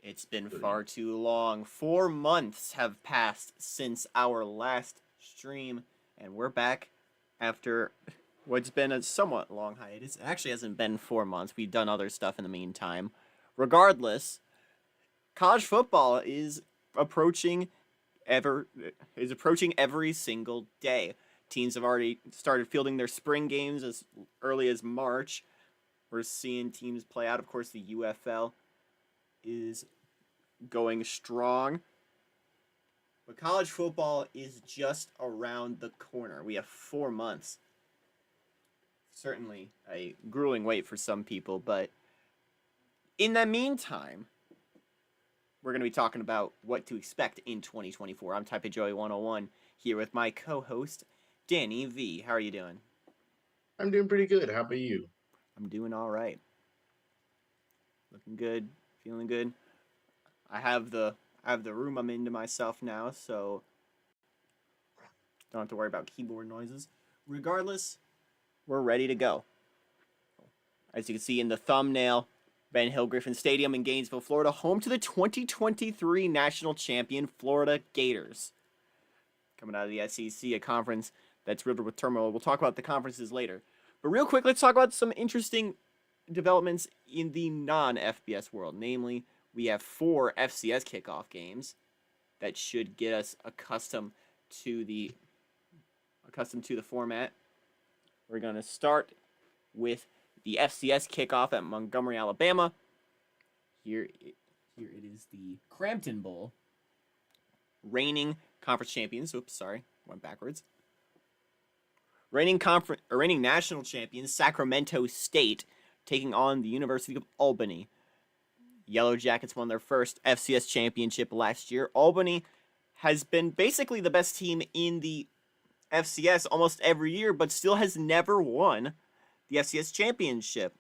It's been Really. far too long. 4 months have passed since our last stream, and we're back after what's been a somewhat long hiatus. It actually hasn't been 4 months. We've done other stuff in the meantime. Regardless, college football approaching ever is approaching every single day. Teams have already started fielding their spring games as early as March. We're seeing teams play out. Of course, the UFL is going strong. But college football is just around the corner. We have 4 months. Certainly a grueling wait for some people, but in the meantime, we're going to be talking about what to expect in 2024. I'm Type of Joey 101 here with my co-host Danny V. How are you doing? I'm doing pretty good. How about you? I'm doing all right. Looking good, feeling good. I have the room I'm into myself now, so don't have to worry about keyboard noises. Regardless, we're ready to go. As you can see in the thumbnail, Ben Hill Griffin Stadium in Gainesville, Florida, home to the 2023 national champion Florida Gators. Coming out of the SEC, a conference that's riddled with turmoil. We'll talk about the conferences later. But real quick, let's talk about some interesting developments in the non-FBS world. Namely, we have 4 FCS kickoff games that should get us to the accustomed to the format. We're going to start with the FCS kickoff at Montgomery, Alabama. Here it is, the Crampton Bowl. Reigning conference champions. Oops, sorry, went backwards. Reigning national champions Sacramento State taking on the University of Albany. Yellow Jackets won their first FCS championship last year. Albany has been basically the best team in the FCS almost every year, but still has never won the FCS championship.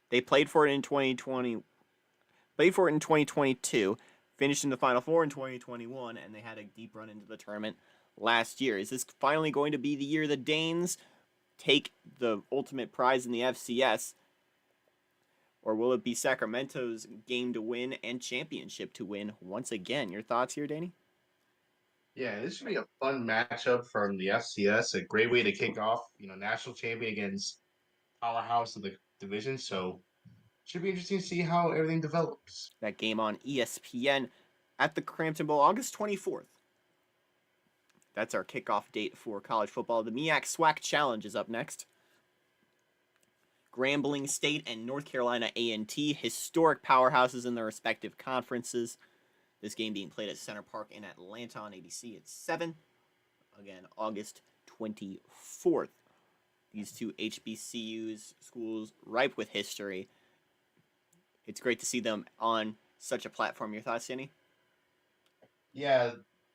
They played for it in 2022, finished in the Final Four in 2021, and they had a deep run into the tournament last year. Is this finally going to be the year the Danes take the ultimate prize in the FCS? Or will it be Sacramento's game to win and championship to win once again? Your thoughts here, Danny? Yeah, this should be a fun matchup from the FCS. A great way to kick off, national champion against powerhouse of the division. So should be interesting to see how everything develops. That game on ESPN at the Crampton Bowl, August 24th. That's our kickoff date for college football. The MEAC SWAC Challenge is up next. Grambling State and North Carolina A&T, historic powerhouses in their respective conferences. This game being played at Center Park in Atlanta on ABC at 7. Again, August 24th. These two HBCUs, schools ripe with history. It's great to see them on such a platform. Your thoughts, Danny? Yeah,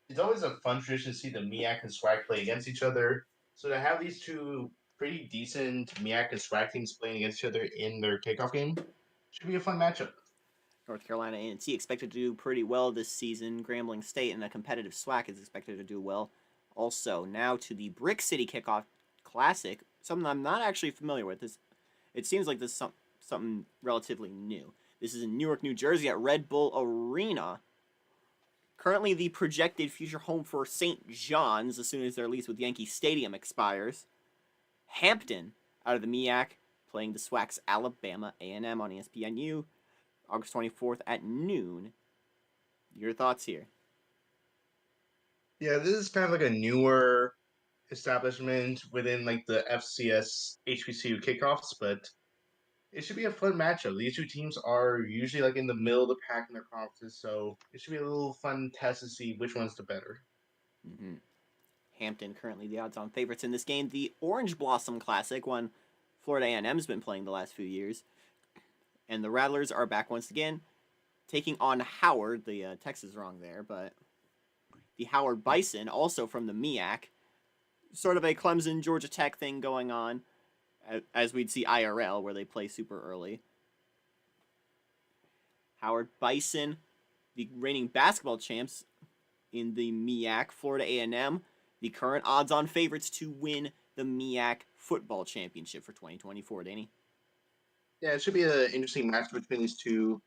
it's always a fun tradition to see the MEAC and SWAC play against each other. So to have these two pretty decent MEAC and SWAC teams playing against each other in their kickoff game should be a fun matchup. North Carolina A&T expected to do pretty well this season. Grambling State in a competitive SWAC is expected to do well. Also, now to the Brick City Kickoff Classic, something I'm not actually familiar with. It seems like this is something relatively new. This is in Newark, New Jersey at Red Bull Arena. Currently the projected future home for St. John's as soon as their lease with Yankee Stadium expires. Hampton out of the MEAC playing the SWAC's Alabama A&M on ESPNU. August 24th at noon. Your thoughts here? Yeah, this is kind of like a newer establishment within like the FCS HBCU kickoffs, but it should be a fun matchup. These two teams are usually like in the middle of the pack in their conferences, so it should be a little fun test to see which one's the better. Mm-hmm. Hampton currently the odds-on favorites in this game. The Orange Blossom Classic, one Florida A&M's been playing the last few years, and the Rattlers are back once again, taking on Howard. The text is wrong there, but the Howard Bison, also from the MEAC, sort of a Clemson Georgia Tech thing going on, as we'd see IRL where they play super early. Howard Bison, the reigning basketball champs in the MEAC, Florida A&M, the current odds-on favorites to win the MEAC football championship for 2024. Danny? Yeah, it should be an interesting match between these two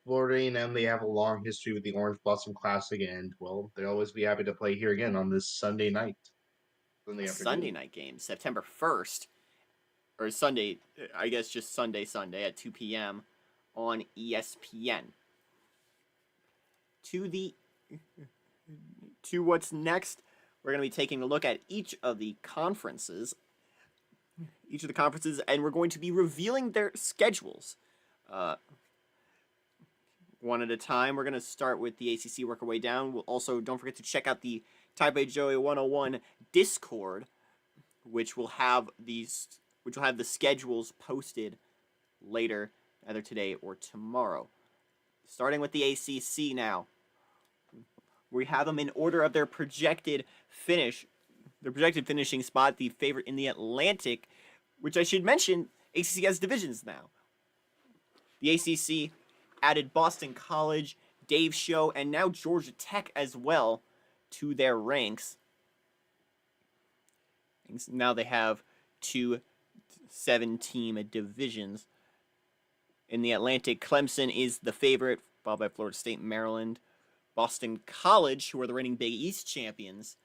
Florida A&M, they have a long history with the Orange Blossom Classic, and well, they'll always be happy to play here again on this Sunday night, A Sunday Sunday afternoon. night game, September 1st, or Sunday, I guess just Sunday at 2 p.m. on ESPN. To the to what's next, we're going to be taking a look at each of the conferences, and we're going to be revealing their schedules. Uh, One at a time. We're going to start with the ACC, work our way down. We'll also, don't forget to check out the Taipei Joey 101 Discord, which will have the schedules posted later, either today or tomorrow. Starting with the ACC now. We have them in order of their projected finishing spot, the favorite in the Atlantic, which I should mention, ACC has divisions now. The ACC added Boston College, Dave Show, and now Georgia Tech as well to their ranks. Now they have 2 7-team divisions. In the Atlantic, Clemson is the favorite, followed by Florida State, Maryland. Boston College, who are the reigning Big East champions,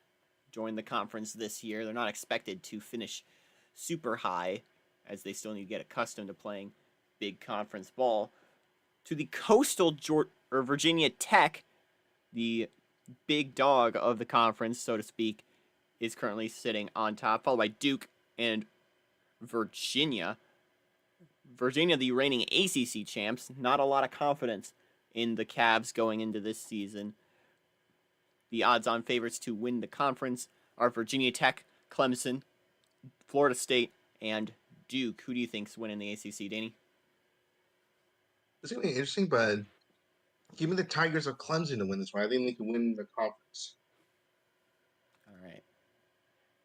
joined the conference this year. They're not expected to finish super high, as they still need to get accustomed to playing big conference ball. To the coastal Virginia Tech, the big dog of the conference, so to speak, is currently sitting on top, followed by Duke and Virginia. Virginia, the reigning ACC champs, not a lot of confidence in the Cavs going into this season. The odds-on favorites to win the conference are Virginia Tech, Clemson, Florida State, and Duke. Who do you think's winning the ACC, Danny? It's going to be interesting, but give me the Tigers of Clemson to win this one. I think they can win the conference. All right.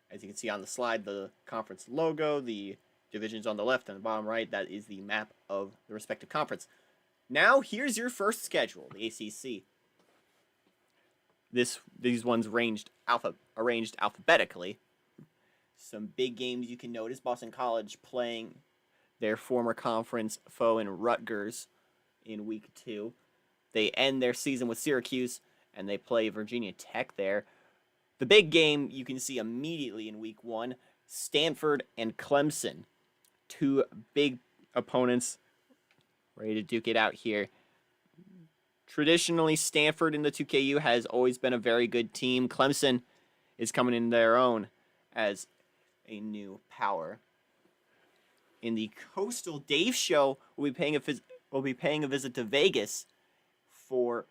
As you can see on the slide, the conference logo, the divisions on the left and the bottom right, that is the map of the respective conference. Now, here's your first schedule, the ACC. These ones arranged alphabetically. Some big games you can notice. Boston College playing their former conference foe in Rutgers in week 2. They end their season with Syracuse, and they play Virginia Tech there. The big game you can see immediately in week 1, Stanford and Clemson. 2 big opponents ready to duke it out here. Traditionally, Stanford in the 2KU has always been a very good team. Clemson is coming in their own as a new power. In the Coastal, Dave Show will be paying a visit to Vegas for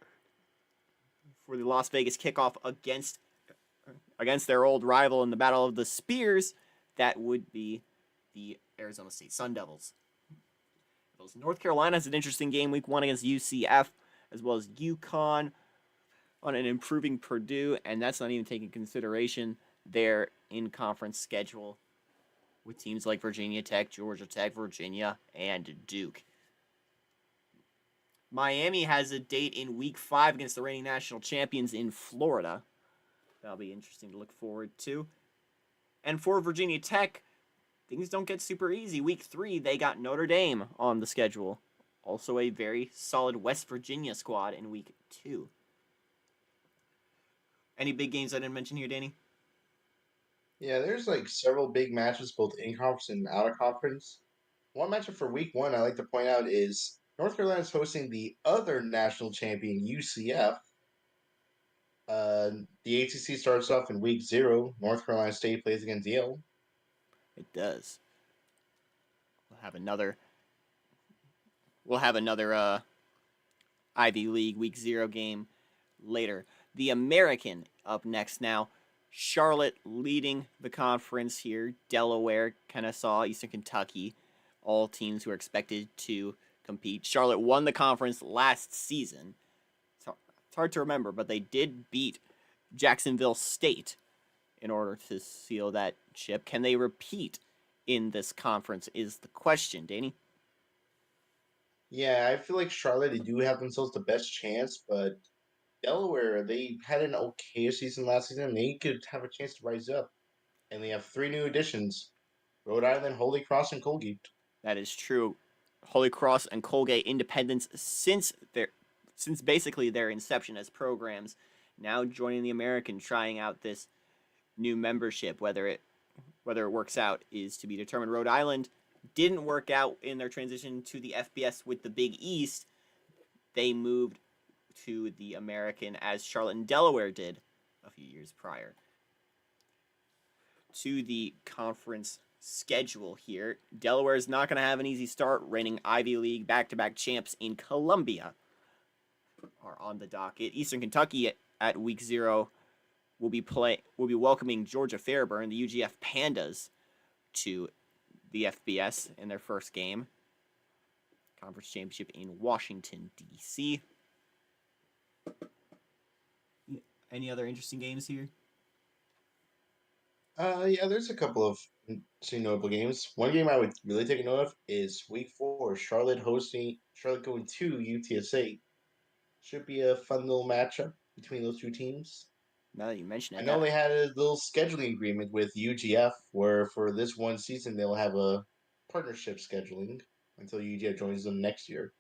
the Las Vegas kickoff against their old rival in the Battle of the Spears. That would be the Arizona State Sun Devils. North Carolina has an interesting game week 1 against UCF, as well as UConn on an improving Purdue, and that's not even taking consideration their in-conference schedule with teams like Virginia Tech, Georgia Tech, Virginia, and Duke. Miami has a date in week 5 against the reigning national champions in Florida. That'll be interesting to look forward to. And for Virginia Tech, things don't get super easy. Week 3, they got Notre Dame on the schedule. Also a very solid West Virginia squad in week 2. Any big games I didn't mention here, Danny? Yeah, there's like several big matches, both in conference and out of conference. One matchup for week 1 I like to point out is North Carolina is hosting the other national champion, UCF. The ACC starts off in week 0. North Carolina State plays against Yale. It does. We'll have another Ivy League week 0 game later. The American up next now. Charlotte leading the conference here. Delaware, Kennesaw, Eastern Kentucky, all teams who are expected to compete. Charlotte won the conference last season. It's hard to remember, but they did beat Jacksonville State in order to seal that chip. Can they repeat in this conference is the question, Danny. Yeah, I feel like Charlotte, they do have themselves the best chance, but Delaware, they had an okay season last season. They could have a chance to rise up. And they have 3 new additions: Rhode Island, Holy Cross, and Colgate. That is true. Holy Cross and Colgate Independence since basically their inception as programs, now joining the American, trying out this new membership. Whether it works out is to be determined. Rhode Island didn't work out in their transition to the FBS with the Big East. They moved to the American as Charlotte and Delaware did a few years prior. To the conference schedule here, Delaware is not going to have an easy start. Reigning Ivy League back-to-back champs in Columbia are on the docket. Eastern Kentucky at week 0 will be welcoming Georgia Fairburn, the UGF Pandas, to the FBS in their first game. Conference championship in Washington, D.C. Any other interesting games here? Yeah, there's a couple of notable games. One game I would really take note of is week 4, Charlotte going to UTSA. Should be a fun little matchup between those two teams. Now that you mention it, I know they had a little scheduling agreement with UGF where for this one season they'll have a partnership scheduling until UGF joins them next year.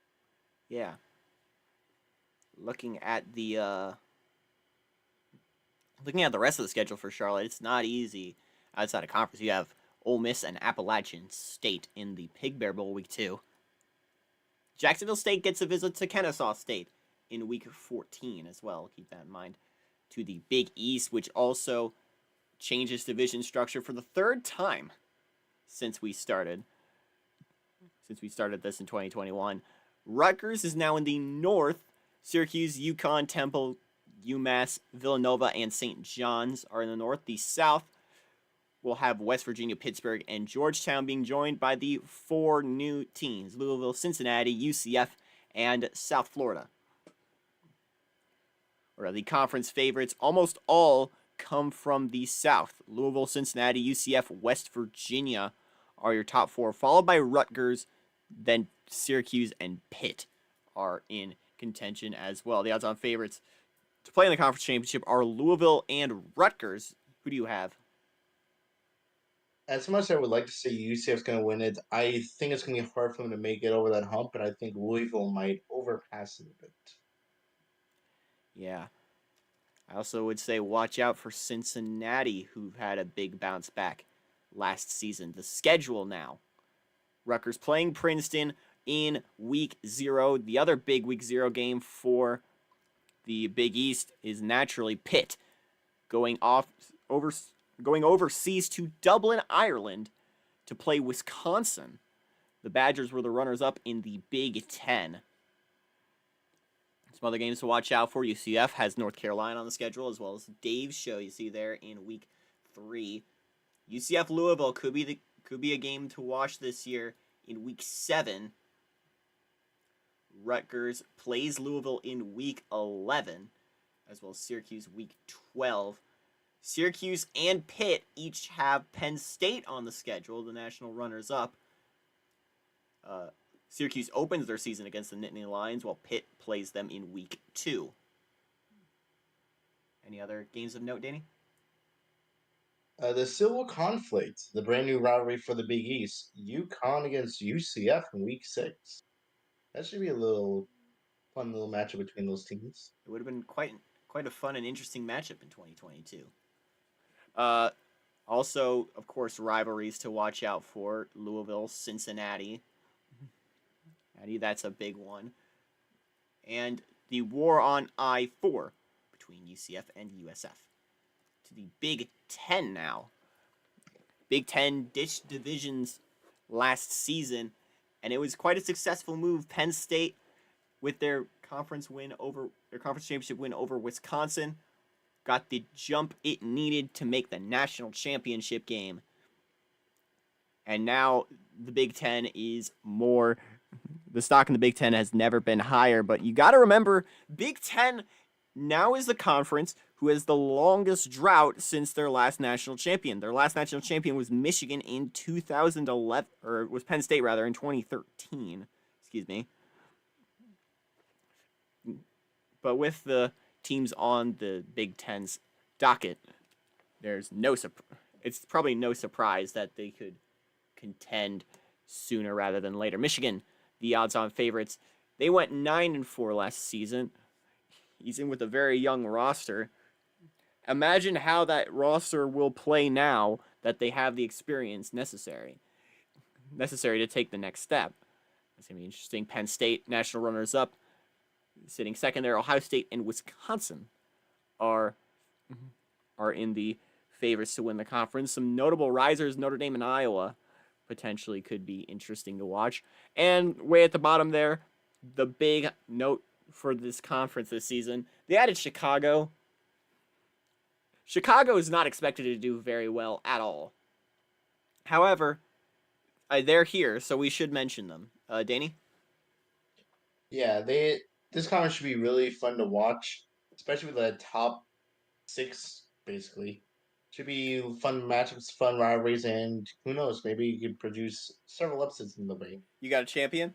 Yeah. Looking at the rest of the schedule for Charlotte, it's not easy outside of conference. You have Ole Miss and Appalachian State in the Pig Bear Bowl week 2. Jacksonville State gets a visit to Kennesaw State in week 14 as well. Keep that in mind. To the Big East, which also changes division structure for the third time since we started this in 2021. Rutgers is now in the North. Syracuse, UConn, Temple, UMass, Villanova, and St. John's are in the North. The South will have West Virginia, Pittsburgh, and Georgetown being joined by the 4 new teams: Louisville, Cincinnati, UCF, and South Florida. Or the conference favorites almost all come from the South. Louisville, Cincinnati, UCF, West Virginia are your top 4, followed by Rutgers, then Syracuse and Pitt are in contention as well. The odds-on favorites to play in the conference championship are Louisville and Rutgers. Who do you have? As much as I would like to say UCF's going to win it, I think it's going to be hard for them to make it over that hump, but I think Louisville might overpass it a bit. Yeah. I also would say watch out for Cincinnati, who've had a big bounce back last season. The schedule now: Rutgers playing Princeton in week 0. The other big week 0 game for the Big East is naturally Pitt, going overseas to Dublin, Ireland, to play Wisconsin. The Badgers were the runners-up in the Big Ten. Some other games to watch out for: UCF has North Carolina on the schedule, as well as Dave's show you see there in week 3. UCF Louisville could be a game to watch this year in week 7. Rutgers plays Louisville in week 11, as well as Syracuse week 12. Syracuse and Pitt each have Penn State on the schedule, the national runners-up. Syracuse opens their season against the Nittany Lions, while Pitt plays them in week 2. Any other games of note, Danny? The Civil Conflict, the brand new rivalry for the Big East. UConn against UCF in week 6. That should be a fun little matchup between those teams. It would have been quite a fun and interesting matchup in 2022. Also, of course, rivalries to watch out for: Louisville, Cincinnati. That's a big one. And the war on I-4 between UCF and USF. To the Big Ten now. Big Ten ditched divisions last season, and it was quite a successful move. Penn State, with their conference championship win over Wisconsin, got the jump it needed to make the national championship game. And now the Big Ten is more... The stock in the Big Ten has never been higher, but you got to remember, Big Ten now is the conference who has the longest drought since their last national champion. Their last national champion was Michigan in 2011, or was Penn State rather, in 2013. Excuse me. But with the teams on the Big Ten's docket, it's probably no surprise that they could contend sooner rather than later. Michigan the odds-on favorites. They went 9-4 last season. He's in with a very young roster. Imagine how that roster will play now that they have the experience necessary to take the next step. It's going to be interesting. Penn State, national runners-up, sitting second there. Ohio State and Wisconsin are in the favorites to win the conference. Some notable risers, Notre Dame and Iowa, potentially could be interesting to watch. And way at the bottom there, the big note for this conference this season, they added Chicago. Chicago is not expected to do very well at all. However, they're here, so we should mention them. Danny? Yeah, this conference should be really fun to watch, especially with the top 6, basically. Should be fun matchups, fun rivalries, and who knows, maybe you could produce several upsets in the way. You got a champion?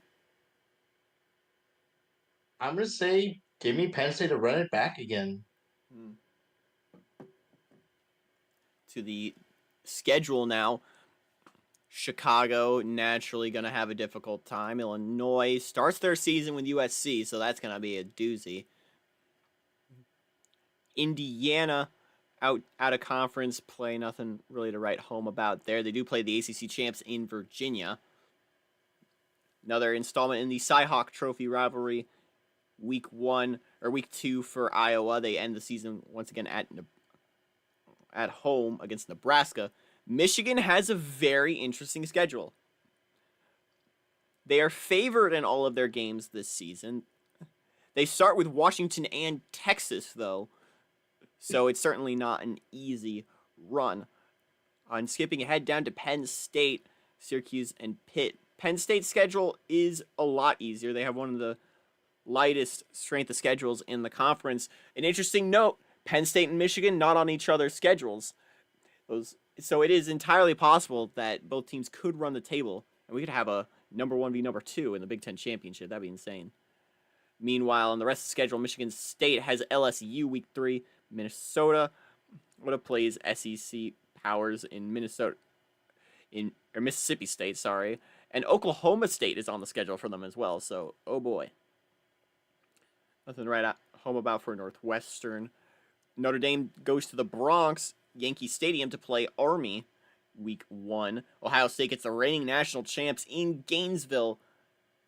I'm gonna say, give me Penn State to run it back again. To the schedule now. Chicago naturally going to have a difficult time. Illinois starts their season with USC, so that's going to be a doozy. Indiana out of conference, play nothing really to write home about there. They do play the ACC champs in Virginia. Another installment in the Cy-Hawk Trophy rivalry. Week 2 for Iowa. They end the season once again at home against Nebraska. Michigan has a very interesting schedule. They are favored in all of their games this season. They start with Washington and Texas, though, so it's certainly not an easy run. On skipping ahead down to Penn State, Syracuse, and Pitt. Penn State's schedule is a lot easier. They have one of the lightest strength of schedules in the conference. An interesting note, Penn State and Michigan not on each other's schedules. So it is entirely possible that both teams could run the table, and we could have a number 1 v number 2 in the Big Ten Championship. That'd be insane. Meanwhile, on the rest of the schedule, Michigan State has LSU week 3, Minnesota plays SEC powers in Mississippi State, sorry, and Oklahoma State is on the schedule for them as well. So, oh boy, nothing to write home about for Northwestern. Notre Dame goes to the Bronx, Yankee Stadium, to play Army week 1. Ohio State gets the reigning national champs in Gainesville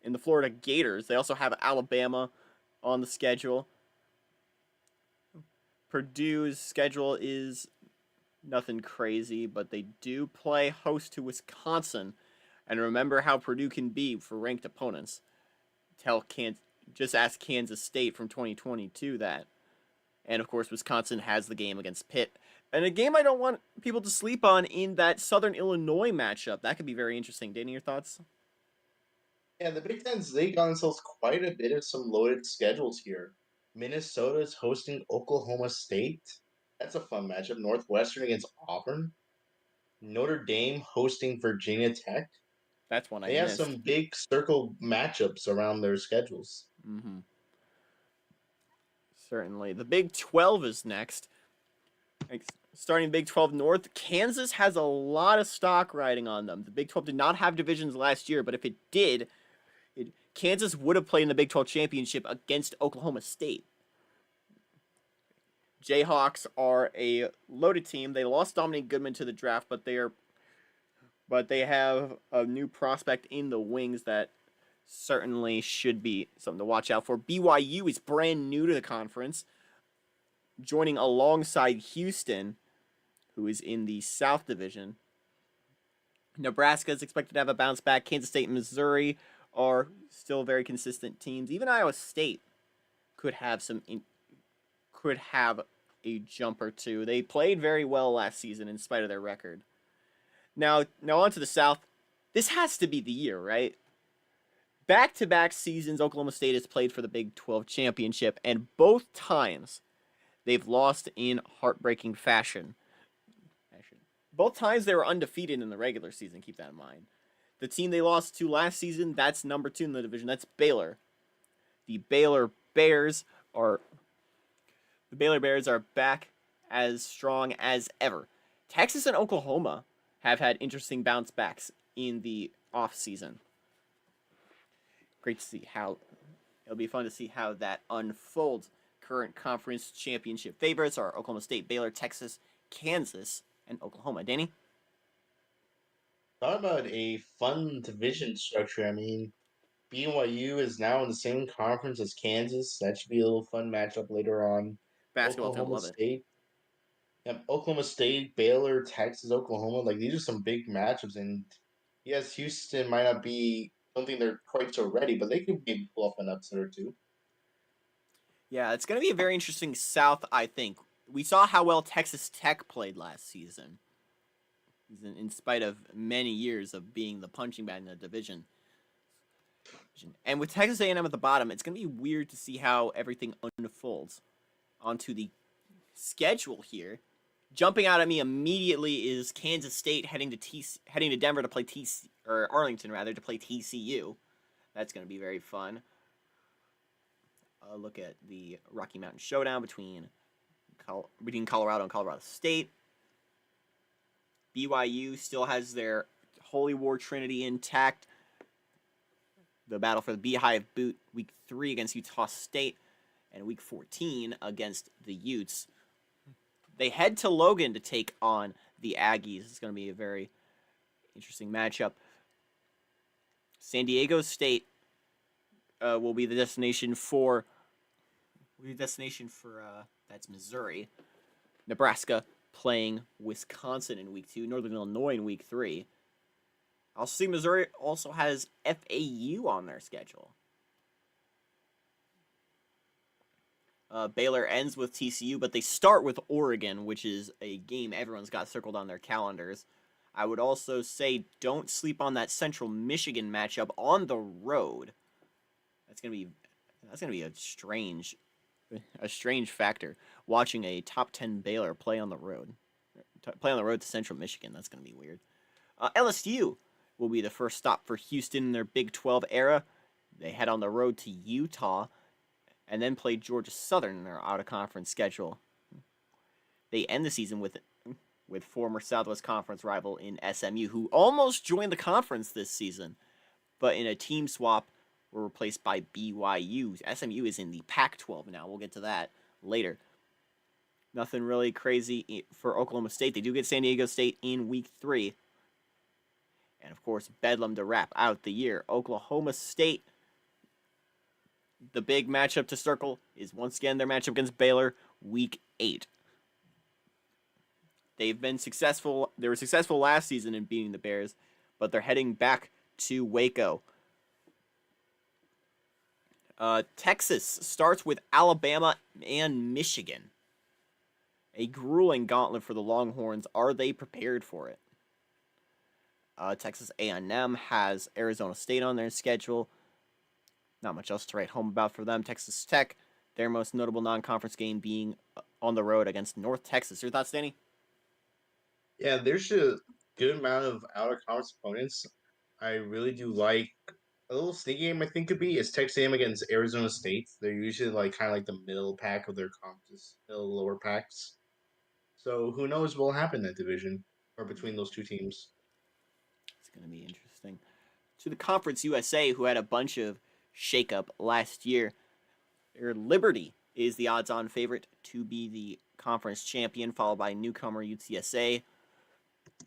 in the Florida Gators. They also have Alabama on the schedule. Purdue's schedule is nothing crazy, but they do play host to Wisconsin. And remember how Purdue can be for ranked opponents. Just ask Kansas State from 2022 that. And, of course, Wisconsin has the game against Pitt. And a game I don't want people to sleep on in that Southern Illinois matchup. That could be very interesting. Danny, your thoughts? Yeah, the Big Ten's, they got themselves quite a bit of some loaded schedules here. Minnesota's hosting Oklahoma State. That's a fun matchup. Northwestern against Auburn. Notre Dame hosting Virginia Tech. That's one I They have missed. some big circle matchups around their schedules. Mm-hmm. Certainly. The Big 12 is next. Starting Big 12 North, Kansas has a lot of stock riding on them. The Big 12 did not have divisions last year, but if it did, Kansas would have played in the Big 12 championship against Oklahoma State. Jayhawks are a loaded team. They lost Dominique Goodman to the draft, but they have a new prospect in the wings that certainly should be something to watch out for. BYU is brand new to the conference, joining alongside Houston, who is in the South Division. Nebraska is expected to have a bounce back. Kansas State and Missouri are still very consistent teams. Even Iowa State could have a jump or two. They played very well last season in spite of their record. Now on to the South. This has to be the year, right? Back-to-back seasons, Oklahoma State has played for the Big 12 championship, and both times they've lost in heartbreaking fashion. Both times they were undefeated in the regular season, keep that in mind. The team they lost to last season, that's number 2 in the division, that's Baylor. The Baylor Bears are back as strong as ever. Texas and Oklahoma have had interesting bounce backs in the offseason. great to see how it'll be fun to see how that unfolds. Current conference championship favorites are Oklahoma State, Baylor, Texas, Kansas, and Oklahoma. Danny? Thought about a fun division structure. I mean, BYU is now in the same conference as Kansas. That should be a little fun matchup later on. Basketball tend to Oklahoma love it. State. Yep, Oklahoma State, Baylor, Texas, Oklahoma. Like these are some big matchups. And yes, Houston might not be something they're quite so ready, but they could maybe pull off an upset or two. Yeah, it's going to be a very interesting South, I think. We saw how well Texas Tech played last season, in spite of many years of being the punching bag in the division. And with Texas A&M at the bottom, it's going to be weird to see how everything unfolds. Onto the schedule here. Jumping out at me immediately is Kansas State heading to Denver to play Arlington rather to play TCU. That's going to be very fun. Look at the Rocky Mountain Showdown between Colorado and Colorado State. BYU still has their Holy War Trinity intact. The battle for the Beehive Boot week 3 against Utah State and week 14 against the Utes. They head to Logan to take on the Aggies. It's going to be a very interesting matchup. San Diego State will be the destination for that's Missouri. Nebraska playing Wisconsin in week 2, Northern Illinois in week 3. I'll see Missouri also has FAU on their schedule. Baylor ends with TCU, but they start with Oregon, which is a game everyone's got circled on their calendars. I would also say don't sleep on that Central Michigan matchup on the road. That's gonna be a strange factor watching a top 10 Baylor play on the road. Play on the road to Central Michigan. That's gonna be weird. LSU will be the first stop for Houston in their Big 12 era. They head on the road to Utah and then play Georgia Southern in their out-of-conference schedule. They end the season with former Southwest Conference rival in SMU, who almost joined the conference this season, but in a team swap were replaced by BYU. SMU is in the Pac-12 now. We'll get to that later. Nothing really crazy for Oklahoma State. They do get San Diego State in week 3. And, of course, Bedlam to wrap out the year. Oklahoma State, the big matchup to circle is once again their matchup against Baylor, week 8. They've been successful. They were successful last season in beating the Bears, but they're heading back to Waco. Texas starts with Alabama and Michigan. A grueling gauntlet for the Longhorns. Are they prepared for it? Texas A&M has Arizona State on their schedule. Not much else to write home about for them. Texas Tech, their most notable non-conference game being on the road against North Texas. Your thoughts, Danny? Yeah, there's a good amount of out-of-conference opponents. I really do like a little sneaky game. I think could be is Texas A&M against Arizona State. They're usually kind of like the middle pack of their conferences, middle lower packs. So who knows what will happen in that division or between those two teams. It's going to be interesting. To the Conference USA, who had a bunch of shakeup last year, their Liberty is the odds-on favorite to be the conference champion, followed by newcomer UTSA.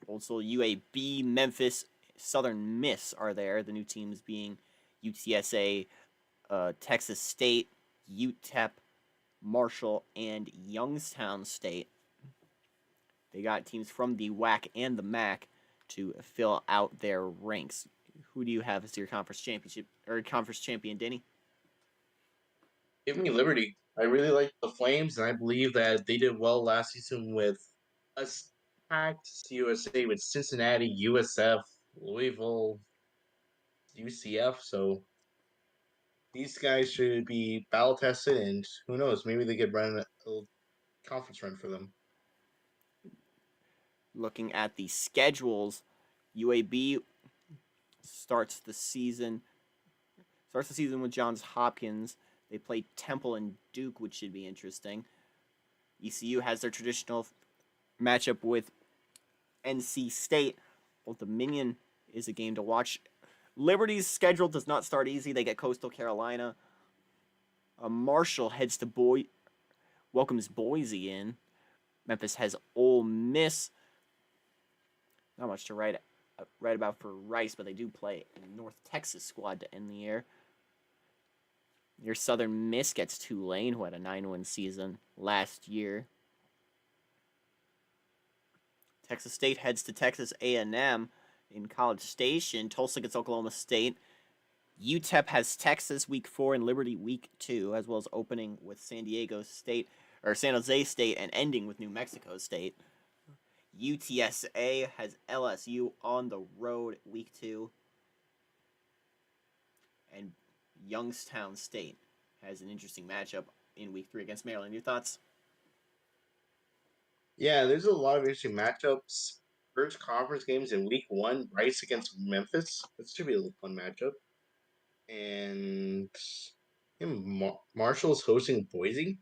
Also, UAB, Memphis, Southern Miss are there. The new teams being UTSA, Texas State, UTEP, Marshall, and Youngstown State. They got teams from the WAC and the MAC to fill out their ranks. Who do you have as your conference championship or conference champion, Denny? Give me Liberty. I really like the Flames, and I believe that they did well last season with a packed USA with Cincinnati, USF, Louisville, UCF. So these guys should be battle tested, and who knows, maybe they could run a little conference run for them. Looking at the schedules, UAB starts the season with Johns Hopkins. They play Temple and Duke, which should be interesting. ECU has their traditional matchup with NC State. Old Dominion is a game to watch. Liberty's schedule does not start easy. They get Coastal Carolina. Marshall welcomes Boise in. Memphis has Ole Miss. Not much to write about for Rice, but they do play a North Texas squad to end the year. Your Southern Miss gets Tulane, who had a 9-win season last year. Texas State heads to Texas A&M in College Station. Tulsa gets Oklahoma State. UTEP has Texas week 4 and Liberty week 2, as well as opening with San Jose State and ending with New Mexico State. UTSA has LSU on the road week 2. And Youngstown State has an interesting matchup in week 3 against Maryland. Your thoughts? Yeah, there's a lot of interesting matchups. First conference games in week 1, Rice against Memphis. That should be a fun matchup. And Marshall's hosting Boise.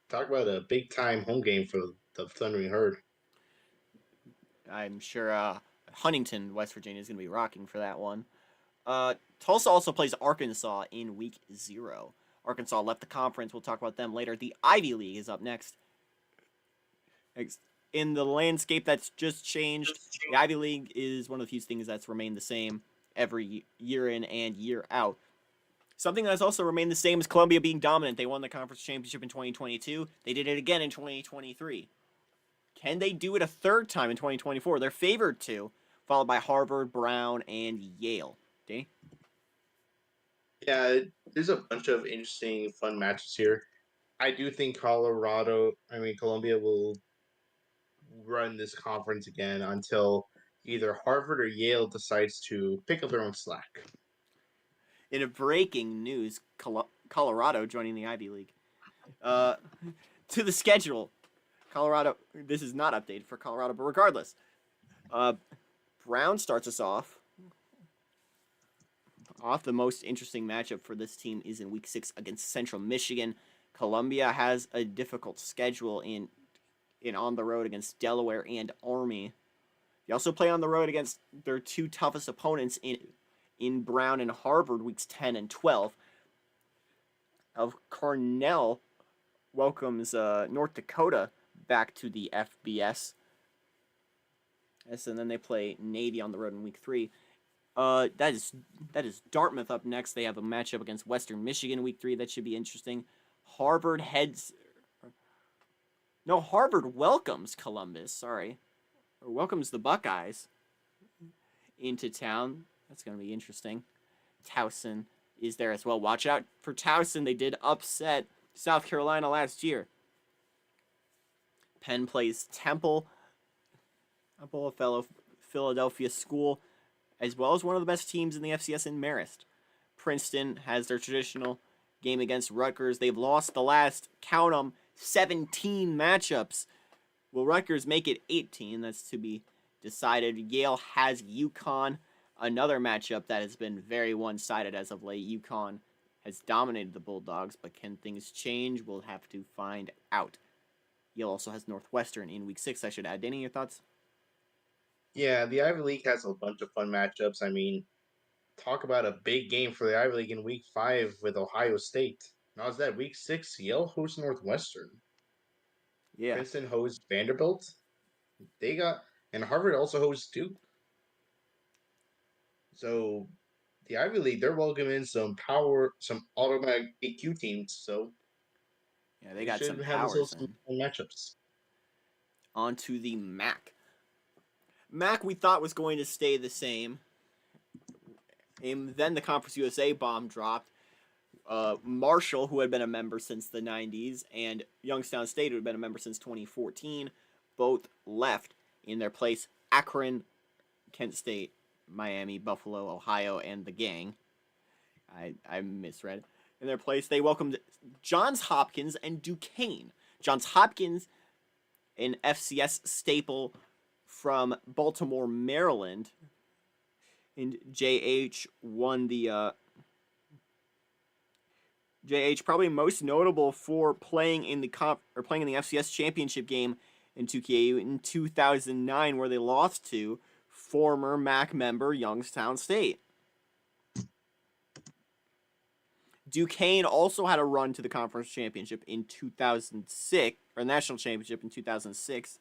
Talk about a big time home game for the Thundering Herd. I'm sure Huntington, West Virginia, is going to be rocking for that one. Tulsa also plays Arkansas in week 0. Arkansas left the conference. We'll talk about them later. The Ivy League is up next. In the landscape that's just changed, the Ivy League is one of the few things that's remained the same every year in and year out. Something that's also remained the same is Columbia being dominant. They won the conference championship in 2022. They did it again in 2023. Can they do it a third time in 2024? They're favored to, followed by Harvard, Brown, and Yale. Danny? Yeah, there's a bunch of interesting, fun matches here. I do think Columbia will run this conference again until either Harvard or Yale decides to pick up their own slack. In a breaking news, Colorado joining the Ivy League. To the schedule, Colorado. This is not updated for Colorado, but regardless, Brown starts us off. The most interesting matchup for this team is in week 6 against Central Michigan. Columbia has a difficult schedule in on the road against Delaware and Army. They also play on the road against their 2 toughest opponents in Brown and Harvard weeks 10 and 12. Cornell welcomes North Dakota back to the FBS. Yes, and then they play Navy on the road in week 3. That is Dartmouth up next. They have a matchup against Western Michigan in week 3. That should be interesting. Harvard welcomes Columbus. Welcomes the Buckeyes into town. That's going to be interesting. Towson is there as well. Watch out for Towson. They did upset South Carolina last year. Penn plays Temple, a fellow Philadelphia school, as well as one of the best teams in the FCS in Marist. Princeton has their traditional game against Rutgers. They've lost the last, count 'em, 17 matchups. Will Rutgers make it 18? That's to be decided. Yale has UConn, another matchup that has been very one-sided as of late. UConn has dominated the Bulldogs, but can things change? We'll have to find out. Yale also has Northwestern in week 6, I should add. Danny, your thoughts? Yeah, the Ivy League has a bunch of fun matchups. I mean, talk about a big game for the Ivy League in week 5 with Ohio State. Now is that week 6? Yale hosts Northwestern. Yeah. Princeton hosts Vanderbilt. And Harvard also hosts Duke. So the Ivy League, they're welcoming some automatic AQ teams. So Yeah, they got some have powers. some matchups. On to the MAC. MAC we thought was going to stay the same. And then the Conference USA bomb dropped. Marshall, who had been a member since the 90s, and Youngstown State, who had been a member since 2014, both left. In their place, Akron, Kent State, Miami, Buffalo, Ohio, and the gang. I misread. In their place, they welcomed Johns Hopkins and Duquesne. Johns Hopkins, an FCS staple from Baltimore, Maryland, and JH won the JH probably most notable for playing in the FCS championship game in 2KU in 2009, where they lost to former MAC member Youngstown State. Duquesne also had a run to the conference championship in 2006, or national championship in 2006.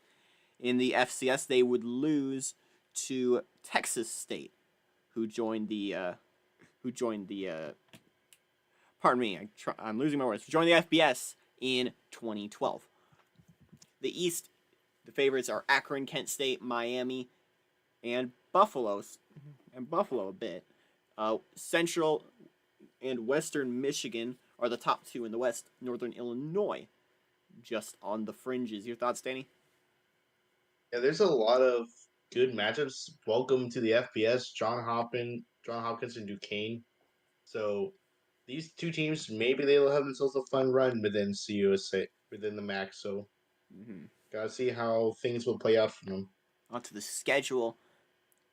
In the FCS, they would lose to Texas State, who joined the pardon me, I'm losing my words. Joined the FBS in 2012. The East, the favorites are Akron, Kent State, Miami, and Buffalo a bit. Central and Western Michigan are the top two in the West. Northern Illinois, just on the fringes. Your thoughts, Danny? Yeah, there's a lot of good matchups. Welcome to the FBS, John Hopkins, and Duquesne. So these two teams, maybe they'll have themselves a fun run within CUSA, within the MAC. So gotta see how things will play out for them. Onto the schedule.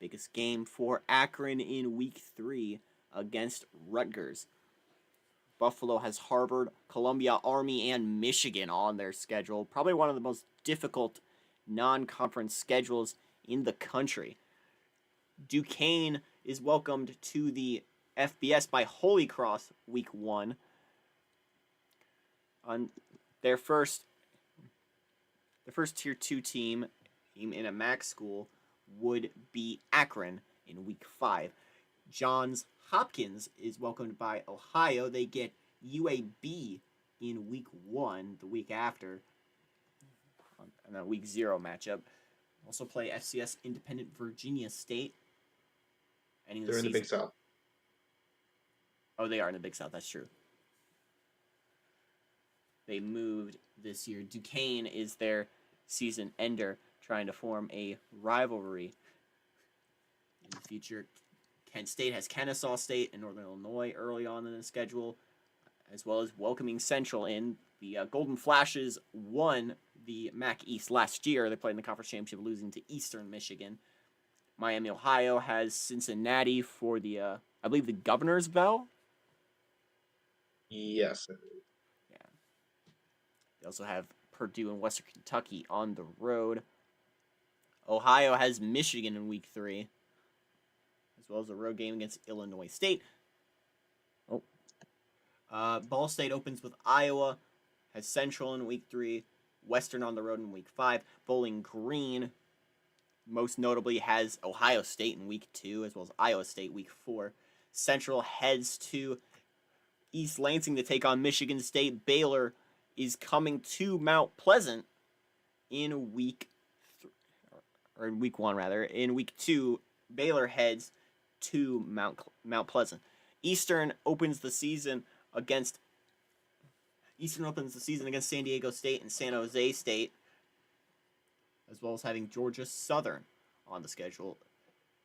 Biggest game for Akron in week 3 against Rutgers. Buffalo has Harvard, Columbia, Army, and Michigan on their schedule. Probably one of the most difficult non-conference schedules in the country. Duquesne is welcomed to the FBS by Holy Cross week 1. On their first tier 2 team in a MAC school would be Akron in week 5. Johns Hopkins is welcomed by Ohio. They get UAB in week 1, the week after, and a week 0 matchup. Also play FCS Independent Virginia State. They're in the Big South. Oh, they are in the Big South. That's true. They moved this year. Duquesne is their season ender, trying to form a rivalry in the future. Kent State has Kennesaw State and Northern Illinois early on in the schedule, as well as welcoming Central in. The Golden Flashes won the MAC East last year. They played in the conference championship, losing to Eastern Michigan. Miami, Ohio has Cincinnati for the, I believe, the Governor's Bell. Yes. Yeah. They also have Purdue and Western Kentucky on the road. Ohio has Michigan in week 3, as well as a road game against Illinois State. Ball State opens with Iowa, has Central in week 3, Western on the road in week 5. Bowling Green, most notably, has Ohio State in week 2, as well as Iowa State week 4. Central heads to East Lansing to take on Michigan State. Baylor is coming to Mount Pleasant in week 1 rather. In week 2, Baylor heads to Mount Pleasant. Eastern opens the season against San Diego State and San Jose State, as well as having Georgia Southern on the schedule.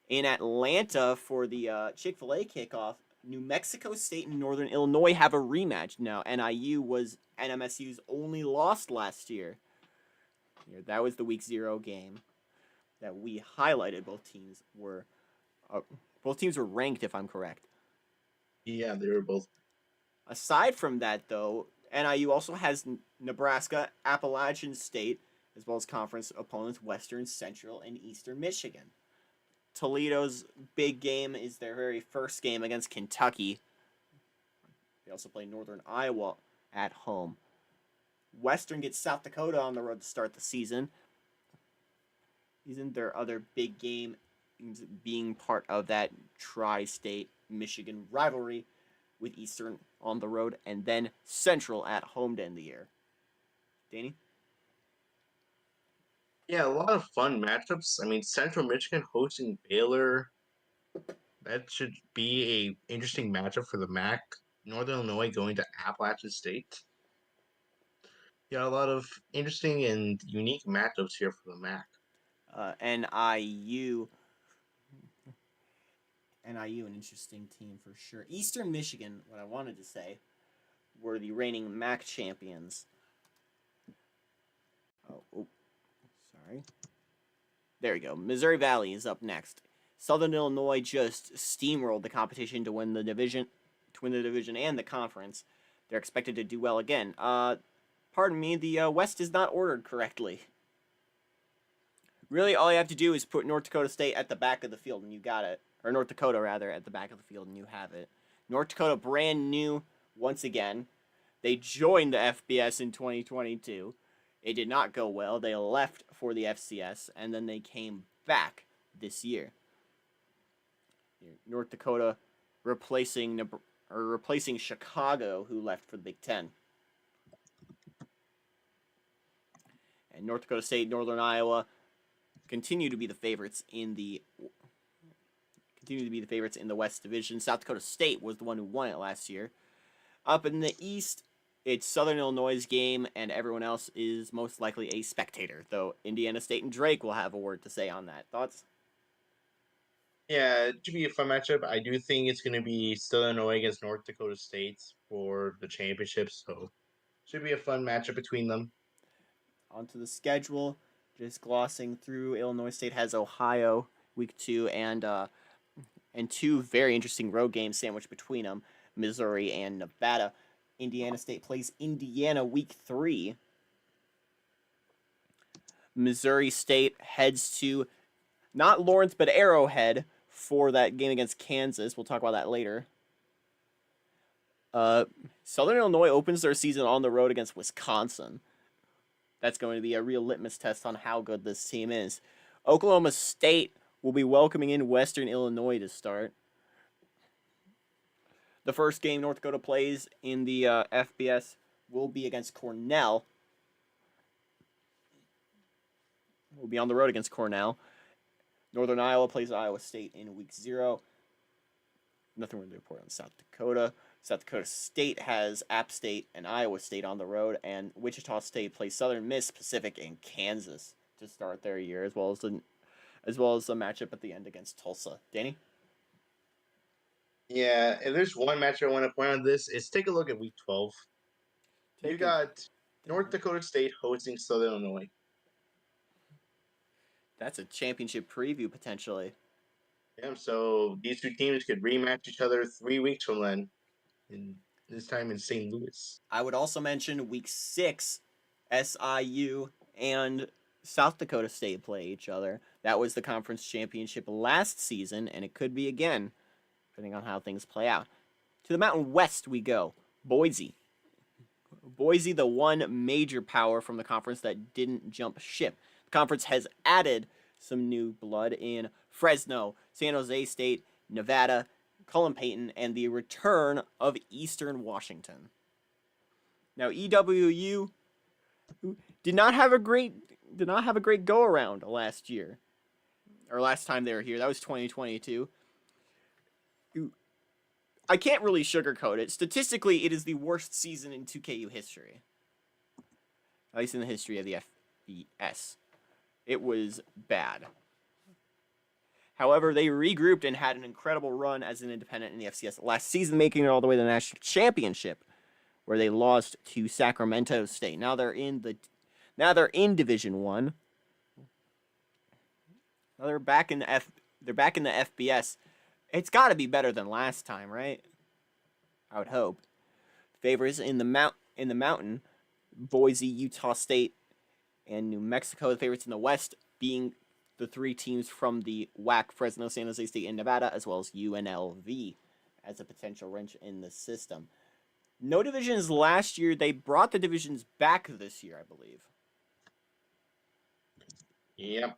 In Atlanta for the Chick-fil-A kickoff, New Mexico State and Northern Illinois have a rematch. Now, NIU was NMSU's only loss last year. That was the week 0 game that we highlighted. Both teams were ranked, if I'm correct. Yeah, they were both. Aside from that, though, NIU also has Nebraska, Appalachian State, as well as conference opponents Western, Central, and Eastern Michigan. Toledo's big game is their very first game against Kentucky. They also play Northern Iowa at home. Western gets South Dakota on the road to start the season. Isn't their other big game being part of that tri-state Michigan rivalry, with Eastern on the road and then Central at home to end the year. Danny? Yeah, a lot of fun matchups. I mean, Central Michigan hosting Baylor. That should be a interesting matchup for the MAC. Northern Illinois going to Appalachian State. Yeah, a lot of interesting and unique matchups here for the MAC. NIU, an interesting team for sure. Eastern Michigan, what I wanted to say, were the reigning MAC champions. Sorry. There we go. Missouri Valley is up next. Southern Illinois just steamrolled the competition to win the division and the conference. They're expected to do well again. Pardon me, the West is not ordered correctly. Really, all you have to do is put North Dakota State at the back of the field, and you got it. Or North Dakota, rather, at the back of the field, and you have it. North Dakota, brand new once again. They joined the FBS in 2022. It did not go well. They left for the FCS, and then they came back this year. North Dakota replacing Chicago, who left for the Big Ten. And North Dakota State, Northern Iowa continue to be the favorites in the West Division. South Dakota State was the one who won it last year. Up in the East, it's Southern Illinois' game, and everyone else is most likely a spectator, though Indiana State and Drake will have a word to say on that. Thoughts? Yeah, it should be a fun matchup. I do think it's going to be Southern Illinois against North Dakota State for the championship, so should be a fun matchup between them. Onto the schedule, just glossing through. Illinois State has Ohio week 2 and two very interesting road games sandwiched between them, Missouri and Nevada. Indiana State plays Indiana week 3. Missouri State heads to not Lawrence but Arrowhead for that game against Kansas. We'll talk about that later. Southern Illinois opens their season on the road against Wisconsin. That's going to be a real litmus test on how good this team is. Oklahoma State will be welcoming in Western Illinois to start. The first game North Dakota plays in the FBS will be against Cornell. We'll be on the road against Cornell. Northern Iowa plays Iowa State in week 0. Nothing really to report on South Dakota. South Dakota State has App State and Iowa State on the road, and Wichita State plays Southern Miss, Pacific, and Kansas to start their year, as well as the matchup at the end against Tulsa. Danny? Yeah, if there's one match I want to point on this, is take a look at week 12. You got North Dakota State hosting Southern Illinois. That's a championship preview, potentially. Yeah, so these two teams could rematch each other 3 weeks from then, and this time in St. Louis. I would also mention week 6, SIU and South Dakota State play each other. That was the conference championship last season, and it could be again, depending on how things play out. To the Mountain West we go. Boise. Boise, the one major power from the conference that didn't jump ship. The conference has added some new blood in Fresno, San Jose State, Nevada, Cullen Payton, and the return of Eastern Washington. Now, EWU did not have a great go around last year, or last time they were here. That was 2022. I can't really sugarcoat it. Statistically, it is the worst season in 2KU history, at least in the history of the FBS. It was bad. However, they regrouped and had an incredible run as an independent in the FCS last season, making it all the way to the national championship, where they lost to Sacramento State. Now they're in Division 1. Now they're back in the FBS. It's got to be better than last time, right? I would hope. Favorites in the mountain, Boise, Utah State, and New Mexico. The favorites in the West being the 3 teams from the WAC, Fresno, San Jose State, and Nevada, as well as UNLV as a potential wrench in the system. No divisions last year. They brought the divisions back this year, I believe. Yep.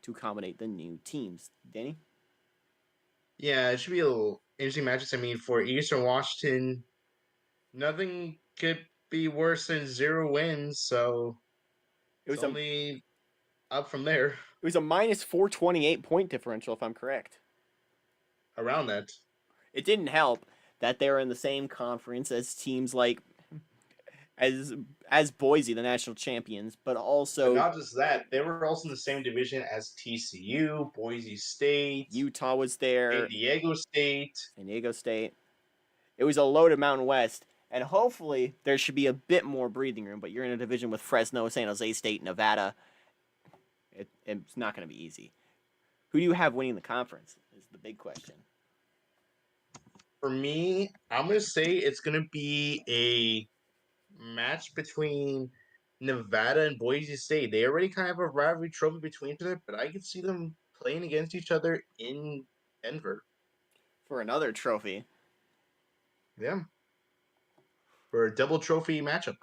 To accommodate the new teams. Danny? Yeah, it should be a little interesting matches. I mean, for Eastern Washington, nothing could be worse than 0 wins, so it was only up from there. It was a minus 428 point differential, if I'm correct. Around that. It didn't help that they were in the same conference as teams like as Boise, the national champions, but also... But not just that, they were also in the same division as TCU, Boise State. Utah was there. San Diego State. It was a loaded Mountain West, and hopefully there should be a bit more breathing room, but you're in a division with Fresno, San Jose State, Nevada. It's not going to be easy. Who do you have winning the conference is the big question. For me, I'm going to say it's going to be a match between Nevada and Boise State. They already kind of have a rivalry trophy between each other, but I could see them playing against each other in Denver. for another trophy. Yeah. For a double trophy matchup.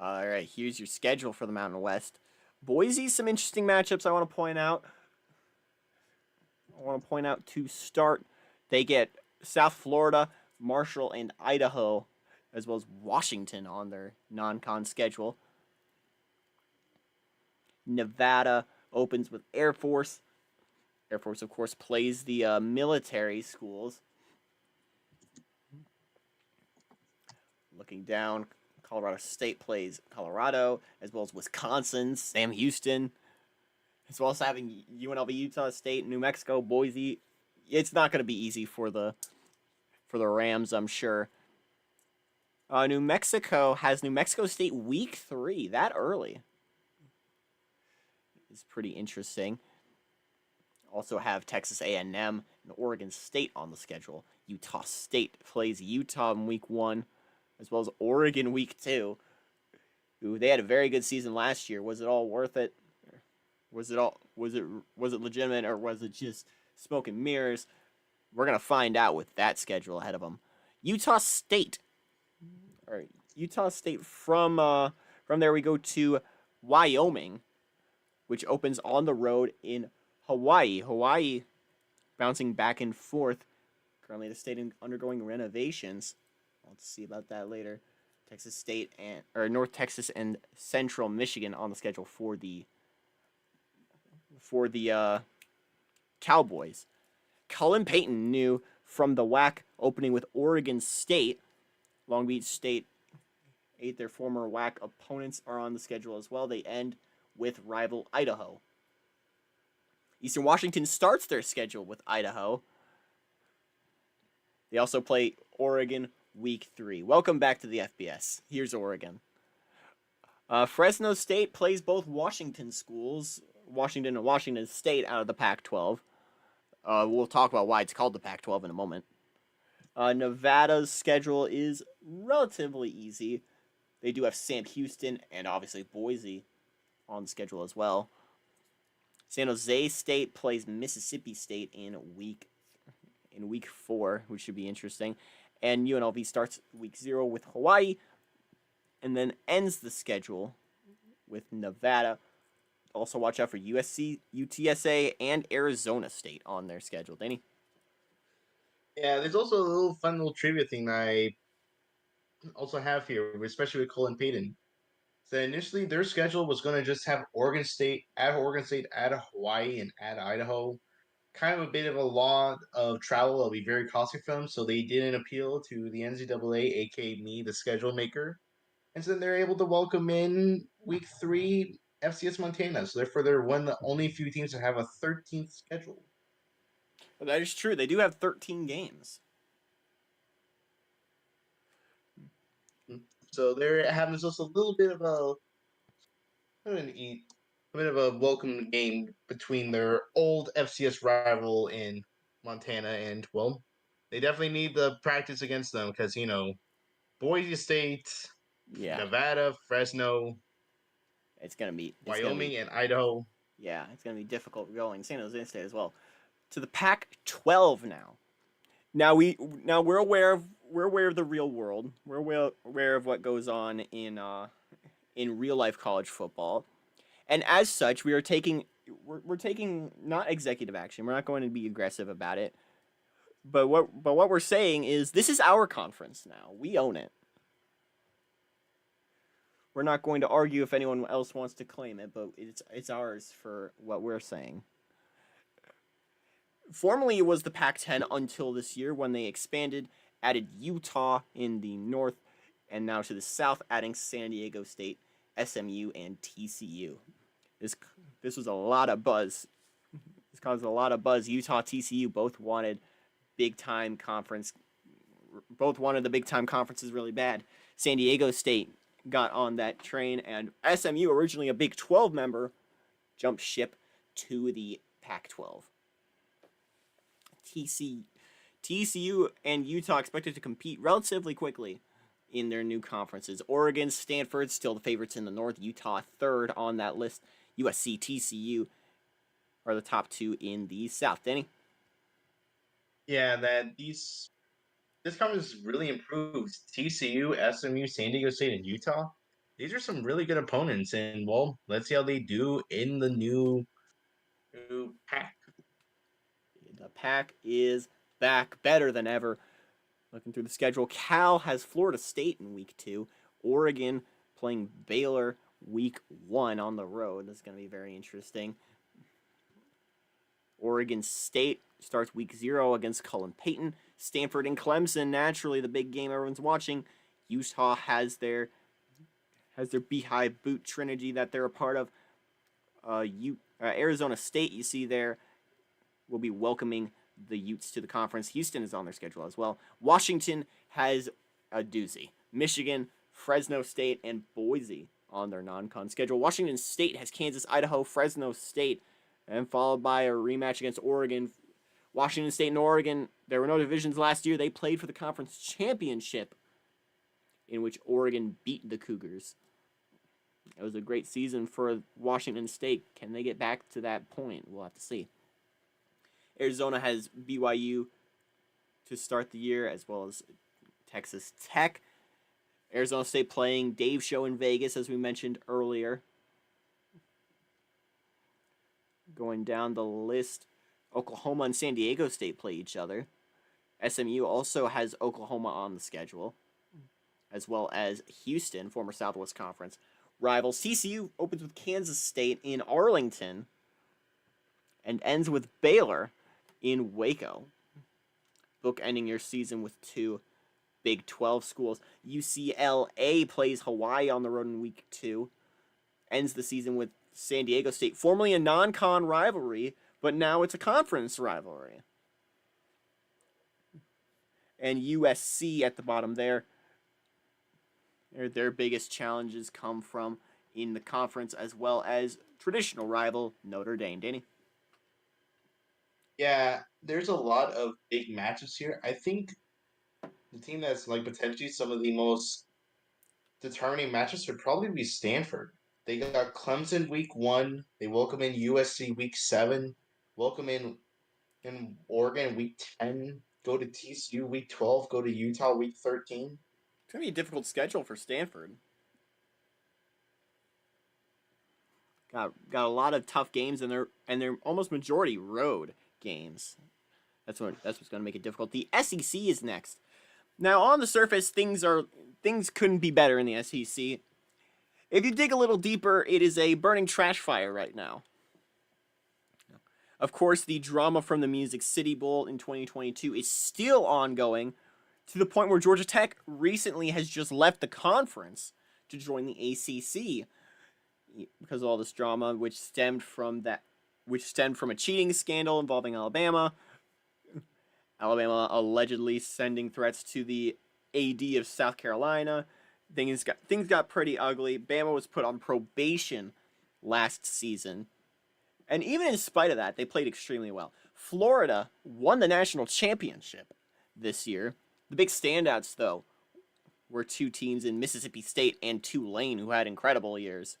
All right, here's your schedule for the Mountain West. Boise, some interesting matchups I want to point out. To start, they get South Florida, Marshall, and Idaho, as well as Washington on their non-con schedule. Nevada opens with Air Force. Air Force, of course, plays the military schools. Looking down, Colorado State plays Colorado, as well as Wisconsin, Sam Houston, as well as having UNLV, Utah State, New Mexico, Boise. It's not going to be easy for the Rams, I'm sure. New Mexico has New Mexico State week 3 that early. It's pretty interesting. Also have Texas A&M and Oregon State on the schedule. Utah State plays Utah in week 1, as well as Oregon week 2. Ooh, they had a very good season last year. Was it all worth it? Was it legitimate, or was it just smoke and mirrors? We're gonna find out with that schedule ahead of them. Utah State. All right, Utah State from there we go to Wyoming, which opens on the road in Hawaii. Hawaii bouncing back and forth. Currently, the state undergoing renovations. Let's see about that later. Texas State or North Texas and Central Michigan on the schedule for the Cowboys. Cullen Payton new from the WAC, opening with Oregon State. Long Beach State, their former WAC opponents are on the schedule as well. They end with rival Idaho. Eastern Washington starts their schedule with Idaho. They also play Oregon week 3. Welcome back to the FBS. Here's Oregon. Fresno State plays both Washington schools, Washington and Washington State, out of the Pac-12. We'll talk about why it's called the Pac-12 in a moment. Nevada's schedule is relatively easy. They do have Sam Houston and obviously Boise on the schedule as well. San Jose State plays Mississippi State in week 4, which should be interesting. And UNLV starts week 0 with Hawaii, and then ends the schedule with Nevada. Also watch out for USC, UTSA, and Arizona State on their schedule. Danny? Yeah, there's also a fun little trivia thing I also have here, especially with Cullen Payton. So initially, their schedule was going to just have Oregon State, add Hawaii, and add Idaho. Kind of a bit of a lot of travel. It'll be very costly for them, so they didn't appeal to the NCAA, aka me, the schedule maker. And so then they're able to welcome in week 3 FCS Montana. So therefore, they're one of the only few teams that have a 13th schedule. Well, that is true. They do have 13 games. So they're having just a little bit of a welcome game between their old FCS rival in Montana, and well, they definitely need the practice against them because Boise State, Nevada, Fresno, Wyoming, and Idaho. Yeah, it's gonna be difficult going. San Jose State as well. To the Pac-12 now. Now we're aware of the real world. We're aware of what goes on in real life college football, and as such, we're taking not executive action. We're not going to be aggressive about it, but what we're saying is this is our conference now. We own it. We're not going to argue if anyone else wants to claim it, but it's ours for what we're saying. Formerly, it was the Pac-10 until this year when they expanded, added Utah in the north, and now to the south, adding San Diego State, SMU, and TCU. This was a lot of buzz. This caused a lot of buzz. Utah, TCU both wanted big-time conference. Both wanted the big-time conferences really bad. San Diego State got on that train, and SMU, originally a Big 12 member, jumped ship to the Pac-12. TCU and Utah expected to compete relatively quickly in their new conferences. Oregon, Stanford, still the favorites in the north. Utah, third on that list. USC, TCU are the top 2 in the south. Danny? Yeah, that this conference really improved. TCU, SMU, San Diego State, and Utah. These are some really good opponents, and well, let's see how they do in the new pack. The pack is back better than ever. Looking through the schedule, Cal has Florida State in week 2. Oregon playing Baylor week 1 on the road. This is going to be very interesting. Oregon State starts week 0 against Cullen Payton. Stanford and Clemson, naturally the big game everyone's watching. Utah has their Beehive Boot Trinity that they're a part of. Arizona State, you see there, will be welcoming the Utes to the conference. Houston is on their schedule as well. Washington has a doozy. Michigan, Fresno State, and Boise on their non-con schedule. Washington State has Kansas, Idaho, Fresno State, and followed by a rematch against Oregon. Washington State and Oregon, there were no divisions last year. They played for the conference championship, in which Oregon beat the Cougars. It was a great season for Washington State. Can they get back to that point? We'll have to see. Arizona has BYU to start the year, as well as Texas Tech. Arizona State playing Dave Show in Vegas, as we mentioned earlier. Going down the list, Oklahoma and San Diego State play each other. SMU also has Oklahoma on the schedule, as well as Houston, former Southwest Conference rivals. TCU opens with Kansas State in Arlington and ends with Baylor in Waco. Bookending your season with 2 Big 12 schools. UCLA plays Hawaii on the road in week 2. Ends the season with San Diego State, formerly a non-con rivalry, but now it's a conference rivalry. And USC at the bottom there. Their biggest challenges come from in the conference, as well as traditional rival Notre Dame. Danny? Yeah, there's a lot of big matches here. I think the team that's like potentially some of the most determining matches would probably be Stanford. They got Clemson week 1. They welcome in USC week 7. Welcome in Oregon week 10. Go to TCU week 12. Go to Utah week 13. It's going to be a difficult schedule for Stanford. Got a lot of tough games, and they're almost majority road games. That's what's going to make it difficult. The SEC is next. Now, on the surface, things couldn't be better in the SEC. If you dig a little deeper, it is a burning trash fire right now. Of course, the drama from the Music City Bowl in 2022 is still ongoing, to the point where Georgia Tech recently has just left the conference to join the ACC because of all this drama, which stemmed from a cheating scandal involving Alabama. Alabama allegedly sending threats to the AD of South Carolina. Things got pretty ugly. Bama was put on probation last season. And even in spite of that, they played extremely well. Florida won the national championship this year. The big standouts, though, were 2 teams in Mississippi State and Tulane who had incredible years.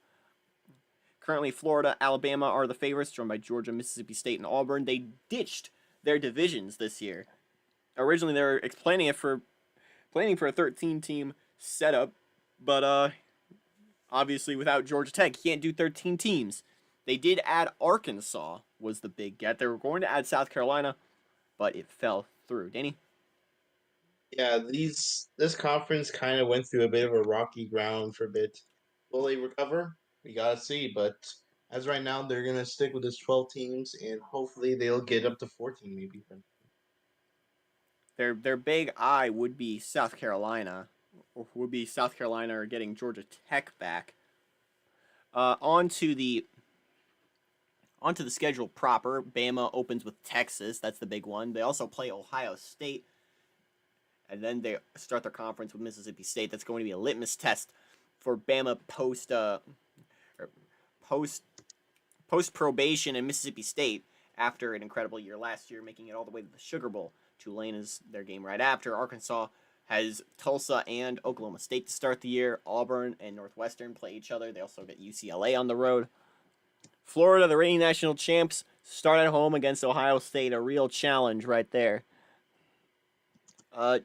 Currently, Florida, Alabama are the favorites, joined by Georgia, Mississippi State, and Auburn. They ditched their divisions this year. Originally, they were planning for a 13-team setup, but obviously without Georgia Tech, you can't do 13 teams. They did add Arkansas, was the big get. They were going to add South Carolina, but it fell through. Danny? Yeah, this conference kind of went through a bit of a rocky ground for a bit. Will they recover? We gotta see. But as right now, they're gonna stick with this 12 teams, and hopefully they'll get up to 14 maybe. Their big eye would be South Carolina, or getting Georgia Tech back. Onto the schedule proper. Bama opens with Texas. That's the big one. They also play Ohio State. And then they start their conference with Mississippi State. That's going to be a litmus test for Bama post probation in Mississippi State after an incredible year last year, making it all the way to the Sugar Bowl. Tulane is their game right after. Arkansas has Tulsa and Oklahoma State to start the year. Auburn and Northwestern play each other. They also get UCLA on the road. Florida, the reigning national champs, start at home against Ohio State. A real challenge right there. Uh,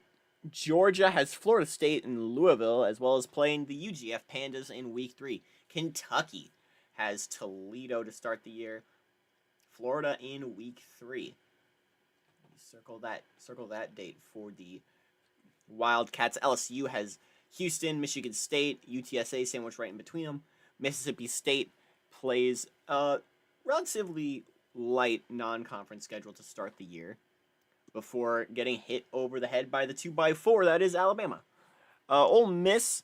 Georgia has Florida State in Louisville, as well as playing the UGF Pandas in Week 3. Kentucky has Toledo to start the year. Florida in Week 3. Circle that date for the Wildcats. LSU has Houston, Michigan State, UTSA sandwiched right in between them. Mississippi State plays a relatively light non-conference schedule to start the year before getting hit over the head by the 2x4 that is Alabama. Ole Miss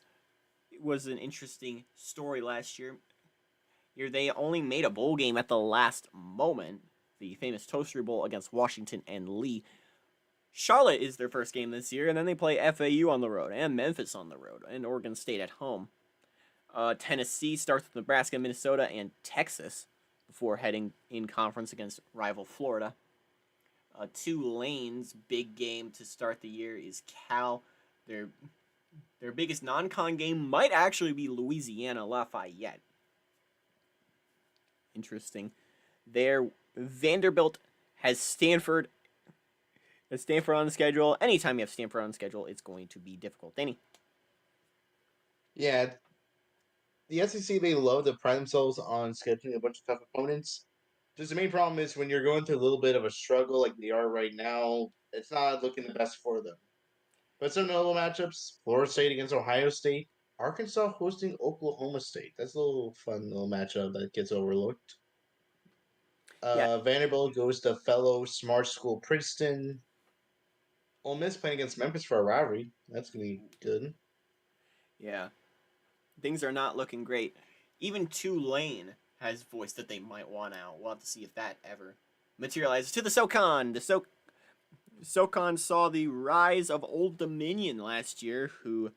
was an interesting story last year. Here they only made a bowl game at the last moment, the famous Toaster Bowl against Washington and Lee. Charlotte is their first game this year, and then they play FAU on the road, and Memphis on the road, and Oregon State at home. Tennessee starts with Nebraska, Minnesota, and Texas before heading in conference against rival Florida. Tulane's big game to start the year is Cal. Their biggest non-con game might actually be Louisiana Lafayette. Interesting. Their Vanderbilt has Stanford. Stanford on the schedule. Anytime you have Stanford on the schedule, it's going to be difficult. Danny? Yeah, the SEC, they love to pride themselves on scheduling a bunch of tough opponents. Just the main problem is when you're going through a little bit of a struggle like they are right now, it's not looking the best for them. But some notable matchups: Florida State against Ohio State, Arkansas hosting Oklahoma State. That's a little fun little matchup that gets overlooked. Yeah, Vanderbilt goes to fellow smart school Princeton. Ole Miss playing against Memphis for a rivalry. That's gonna be good. yeah. Things are not looking great. Even Tulane has voiced that they might want out. We'll have to see if that ever materializes. To the SoCon. The SoCon saw the rise of Old Dominion last year, who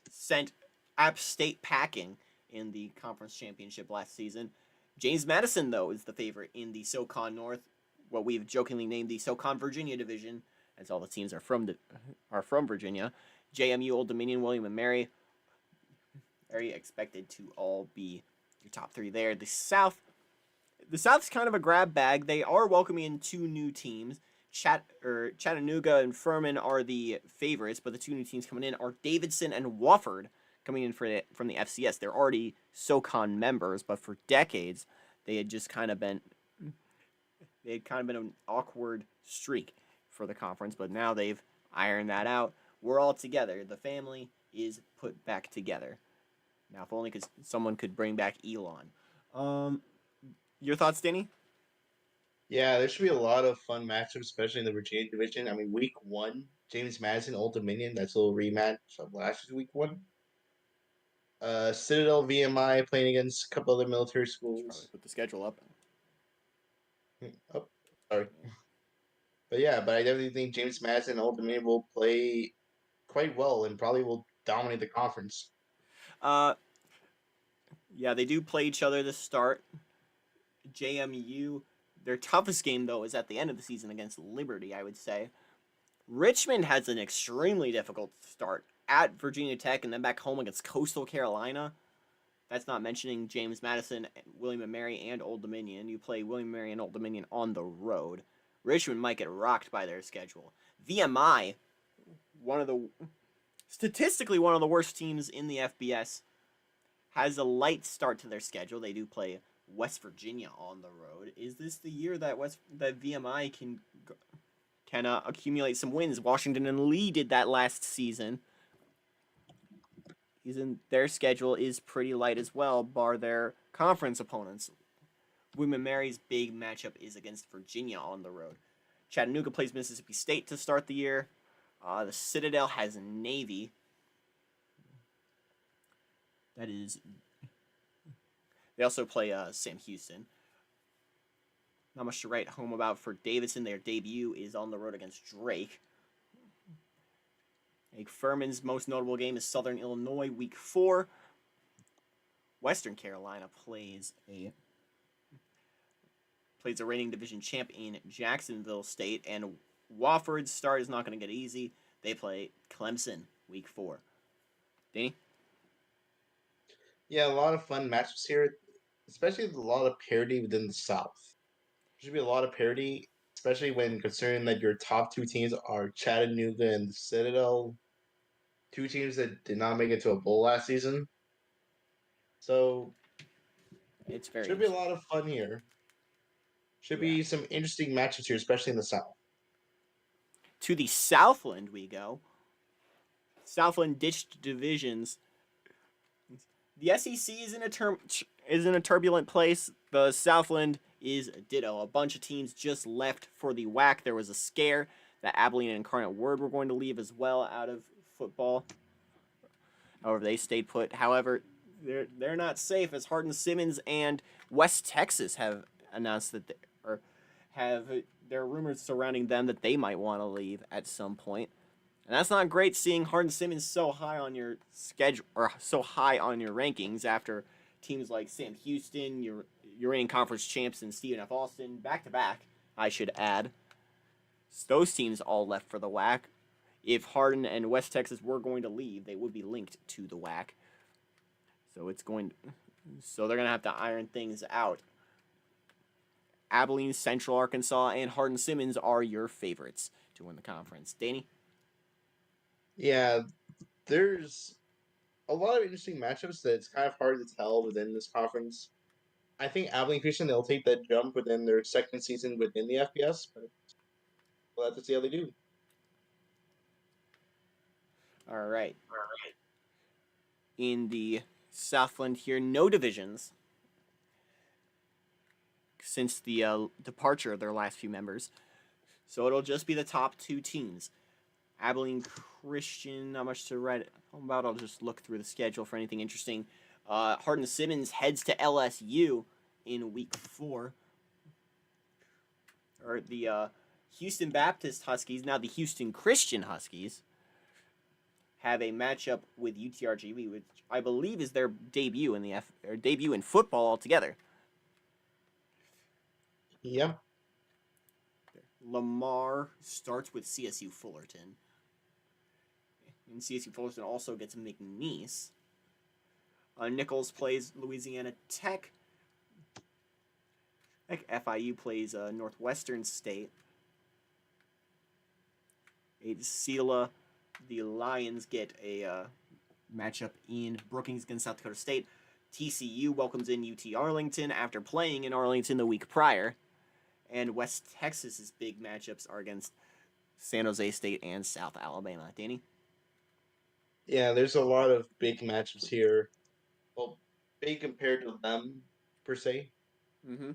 sent App State packing in the conference championship last season. James Madison, though, is the favorite in the SoCon North, what we've jokingly named the SoCon Virginia division, as all the teams are from Virginia. JMU, Old Dominion, William and Mary, very expected to all be your top three there. The South's kind of a grab bag. They are welcoming in two new teams. Chattanooga and Furman are the favorites, but the two new teams coming in are Davidson and Wofford coming in from the FCS. They're already SoCon members, but for decades they had kind of been an awkward streak for the conference, but now they've ironed that out. We're all together. The family is put back together. Now, if only someone could bring back Elon. Your thoughts, Danny? Yeah, there should be a lot of fun matchups, especially in the Virginia division. I mean, week one, James Madison, Old Dominion. That's a little rematch of last year's week one. Citadel VMI playing against a couple other military Should probably schools. put the schedule up. Oh, sorry. But yeah, but I definitely think James Madison and Old Dominion will play quite well and probably will dominate the conference. Uh, yeah, they do play each other to start. JMU, their toughest game though is at the end of the season against Liberty, I would say. Richmond has an extremely difficult start at Virginia Tech and then back home against Coastal Carolina. That's not mentioning James Madison, William and Mary, and Old Dominion. You play William and Mary and Old Dominion on the road. Richmond might get rocked by their schedule. VMI, statistically one of the worst teams in the FBS, has a light start to their schedule. They do play West Virginia on the road. Is this the year that VMI can accumulate some wins? Washington and Lee did that last season. Their schedule is pretty light as well, bar their conference opponents. William & Mary's big matchup is against Virginia on the road. Chattanooga plays Mississippi State to start the year. The Citadel has Navy. That is. They also play Sam Houston. Not much to write home about for Davidson. Their debut is on the road against Drake. Furman's most notable game is Southern Illinois, Week 4. Western Carolina plays a reigning division champ in Jacksonville State, and Wofford's start is not going to get easy. They play Clemson, Week 4. Danny? Yeah, a lot of fun matchups here, especially a lot of parity within the South. There should be a lot of parity. especially when considering that your top two teams are Chattanooga and the Citadel, two teams that did not make it to a bowl last season. So It's very should be a interesting. lot of fun here. Should Yeah. be some interesting matchups here, especially in the South. To the Southland we go. Southland ditched divisions. The SEC is in a turbulent place. The Southland is ditto. A bunch of teams just left for the WAC. There was a scare that Abilene and Incarnate Word were going to leave as well out of football. However, they stayed put. However, they're not safe as Hardin-Simmons and West Texas have announced that there are rumors surrounding them that they might want to leave at some point. And that's not great seeing Hardin-Simmons so high on your schedule or so high on your rankings after teams like Sam Houston, your reigning conference champs, and Stephen F. Austin back to back, I should add. Those teams all left for the WAC. If Hardin and West Texas were going to leave, they would be linked to the WAC. So they're going to have to iron things out. Abilene, Central Arkansas, and Hardin-Simmons are your favorites to win the conference. Danny? Yeah, there's a lot of interesting matchups that it's kind of hard to tell within this conference. I think Abilene Christian, they'll take that jump within their second season within the FBS, but we'll have to see how they do. All right. In the Southland here, no divisions since the departure of their last few members. So it'll just be the top two teams. Abilene Christian, not much to write about. I'll just look through the schedule for anything interesting. Hardin-Simmons heads to LSU in week 4. Or the Houston Baptist Huskies, now the Houston Christian Huskies, have a matchup with UTRGV, which I believe is their debut in debut in football altogether. Yeah. Lamar starts with CSU Fullerton. And CSU Fullerton also gets McNeese. Nichols plays Louisiana Tech. FIU plays Northwestern State. Selah, the Lions get a matchup in Brookings against South Dakota State. TCU welcomes in UT Arlington after playing in Arlington the week prior. And West Texas's big matchups are against San Jose State and South Alabama. Danny? Yeah, there's a lot of big matchups here. Well, big compared to them, per se. Mm-hmm.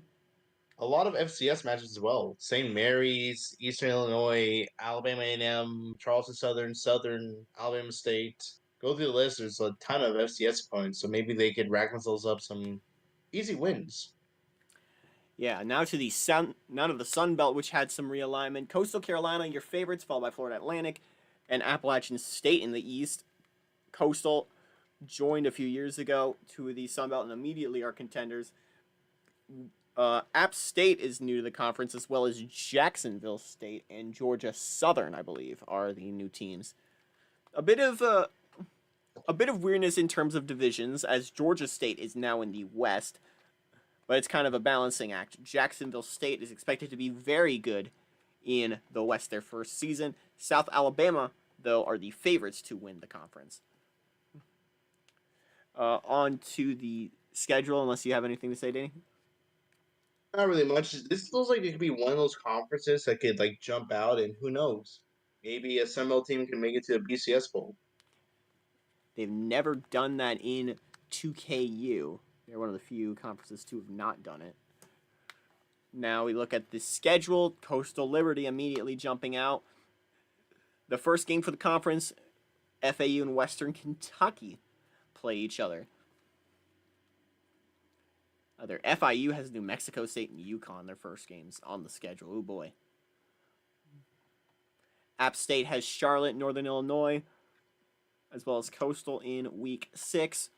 A lot of FCS matches as well. St. Mary's, Eastern Illinois, Alabama A&M, Charleston Southern, Southern, Alabama State. Go through the list. There's a ton of FCS opponents, so maybe they could rack themselves up some easy wins. Yeah, now to the Sun Belt, which had some realignment. Coastal Carolina, your favorites, followed by Florida Atlantic, and Appalachian State in the East. Coastal joined a few years ago to the Sun Belt and immediately are contenders. App State is new to the conference, as well as Jacksonville State and Georgia Southern, I believe, are the new teams. A bit of weirdness in terms of divisions, as Georgia State is now in the West, but it's kind of a balancing act. Jacksonville State is expected to be very good in the West their first season. South Alabama, though, are the favorites to win the conference. On to the schedule, unless you have anything to say, Danny? Not really much. This feels like it could be one of those conferences that could like jump out, and who knows? Maybe a Sunbelt team can make it to a BCS bowl. They've never done that in 2KU. They're one of the few conferences to have not done it. Now we look at the schedule. Coastal Liberty immediately jumping out. The first game for the conference, FAU and Western Kentucky play each other. Their FIU has New Mexico State and UConn, their first games on the schedule. Oh boy. App State has Charlotte, Northern Illinois, as well as Coastal in week 6.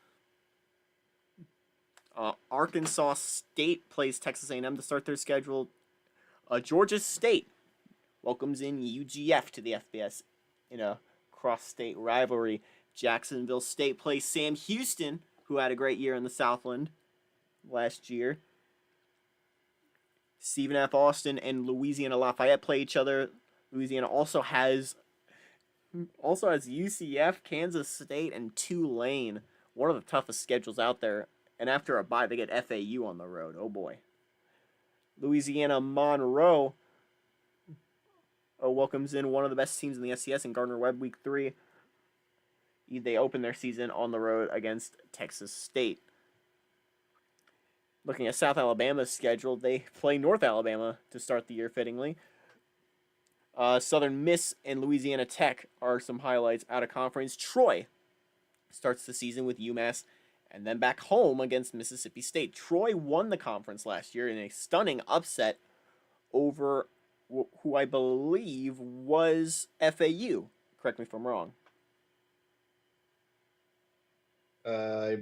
Arkansas State plays Texas A&M to start their schedule. Georgia State welcomes in UGF to the FBS in a cross-state rivalry. Jacksonville State plays Sam Houston, who had a great year in the Southland last year. Stephen F. Austin and Louisiana Lafayette play each other. Louisiana also has UCF, Kansas State, and Tulane. One of the toughest schedules out there. And after a bye, they get FAU on the road. Oh boy. Louisiana Monroe welcomes in one of the best teams in the FCS in Gardner Webb Week 3. They open their season on the road against Texas State. Looking at South Alabama's schedule, they play North Alabama to start the year fittingly. Southern Miss and Louisiana Tech are some highlights out of conference. Troy starts the season with UMass and then back home against Mississippi State. Troy won the conference last year in a stunning upset over who I believe was FAU. Correct me if I'm wrong. I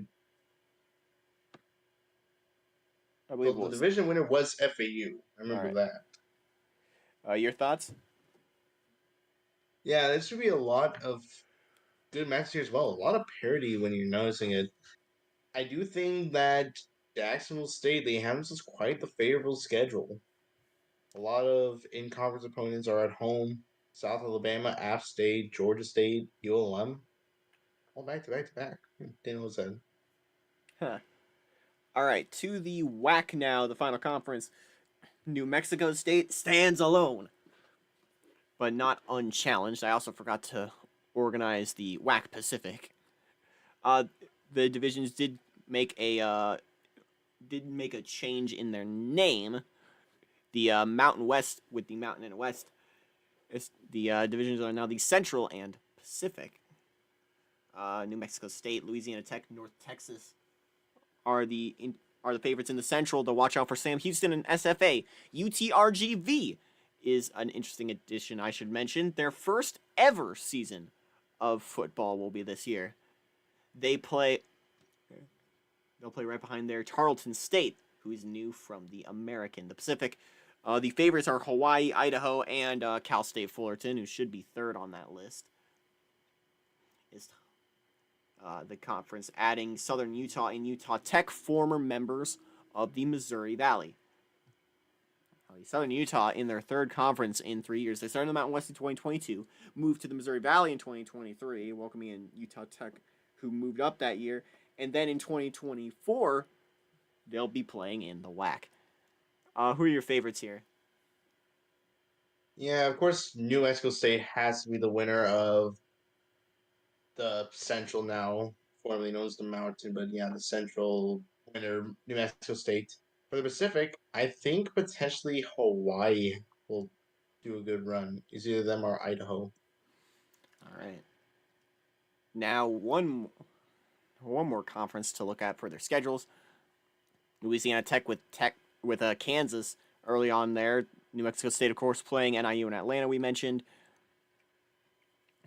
believe the division winner was FAU. I remember that. Your thoughts? Yeah, there should be a lot of good matches here as well. A lot of parity when you're noticing it. I do think that Jacksonville State, they have just quite the favorable schedule. A lot of in-conference opponents are at home. South Alabama, App State, Georgia State, ULM. All back to back to back. Didn't know what said. Huh. All right, to the WAC now, the final conference. New Mexico State stands alone, but not unchallenged. I also forgot to organize the WAC Pacific. The divisions did make a change in their name. The Mountain West with the Mountain and West. The divisions are now the Central and Pacific. New Mexico State, Louisiana Tech, North Texas are the favorites in the Central. To watch out for Sam Houston and SFA. UTRGV is an interesting addition, I should mention. Their first ever season of football will be this year. They'll play right behind their Tarleton State, who is new from the Pacific. The favorites are Hawaii, Idaho, and Cal State Fullerton, who should be third on that list. Is the conference adding Southern Utah and Utah Tech, former members of the Missouri Valley. Southern Utah in their third conference in 3 years. They started in the Mountain West in 2022, moved to the Missouri Valley in 2023, welcoming in Utah Tech, who moved up that year. And then in 2024, they'll be playing in the WAC. Who are your favorites here? Yeah, of course, New Mexico State has to be the winner of the Central now, formerly known as the Mountain, but yeah, the Central winner, New Mexico State. For the Pacific, I think potentially Hawaii will do a good run. It's either them or Idaho. All right. Now, one more conference to look at for their schedules. Louisiana Tech with Kansas early on there. New Mexico State, of course, playing NIU and Atlanta, we mentioned.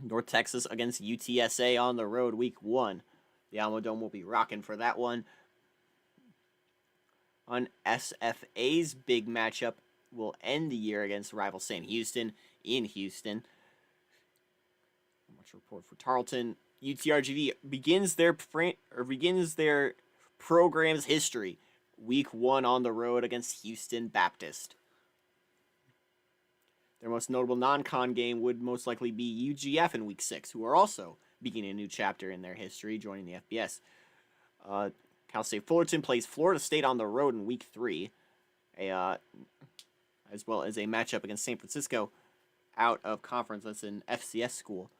North Texas against UTSA on the road, week 1. The Alamodome will be rocking for that one. On SFA's big matchup will end the year against rival St. Houston in Houston. Much report for Tarleton. UTRGV begins their program's history. Week 1 on the road against Houston Baptist. Their most notable non-con game would most likely be UGF in Week 6, who are also beginning a new chapter in their history, joining the FBS. Cal State Fullerton plays Florida State on the road in Week 3, as well as a matchup against San Francisco out of conference. That's an FCS school.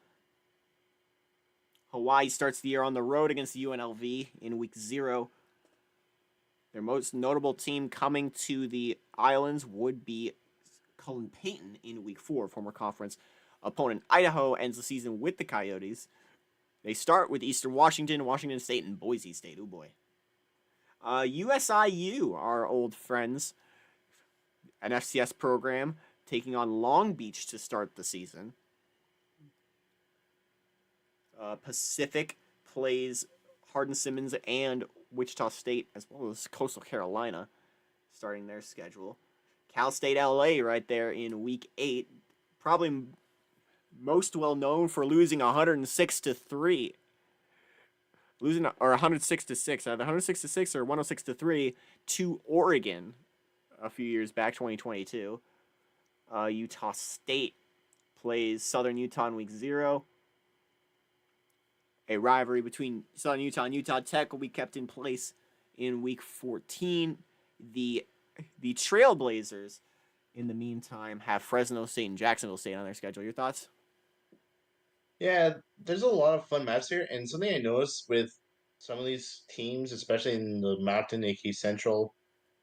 Hawaii starts the year on the road against UNLV in Week 0. Their most notable team coming to the islands would be Cullen Payton in Week 4, former conference opponent. Idaho ends the season with the Coyotes. They start with Eastern Washington, Washington State, and Boise State. Oh boy. USIU, our old friends, an FCS program, taking on Long Beach to start the season. Pacific plays Hardin-Simmons and Wichita State, as well as Coastal Carolina, starting their schedule. Cal State LA right there in Week 8, probably most well known for losing 106-3. Losing, or 106-6, either 106-6 or 106-3 to Oregon a few years back, 2022. Utah State plays Southern Utah in week 0. A rivalry between Southern Utah and Utah Tech will be kept in place in week 14. The Trailblazers, in the meantime, have Fresno State and Jacksonville State on their schedule. Your thoughts? Yeah, there's a lot of fun maps here, and something I noticed with some of these teams, especially in the Mountain, aka Central,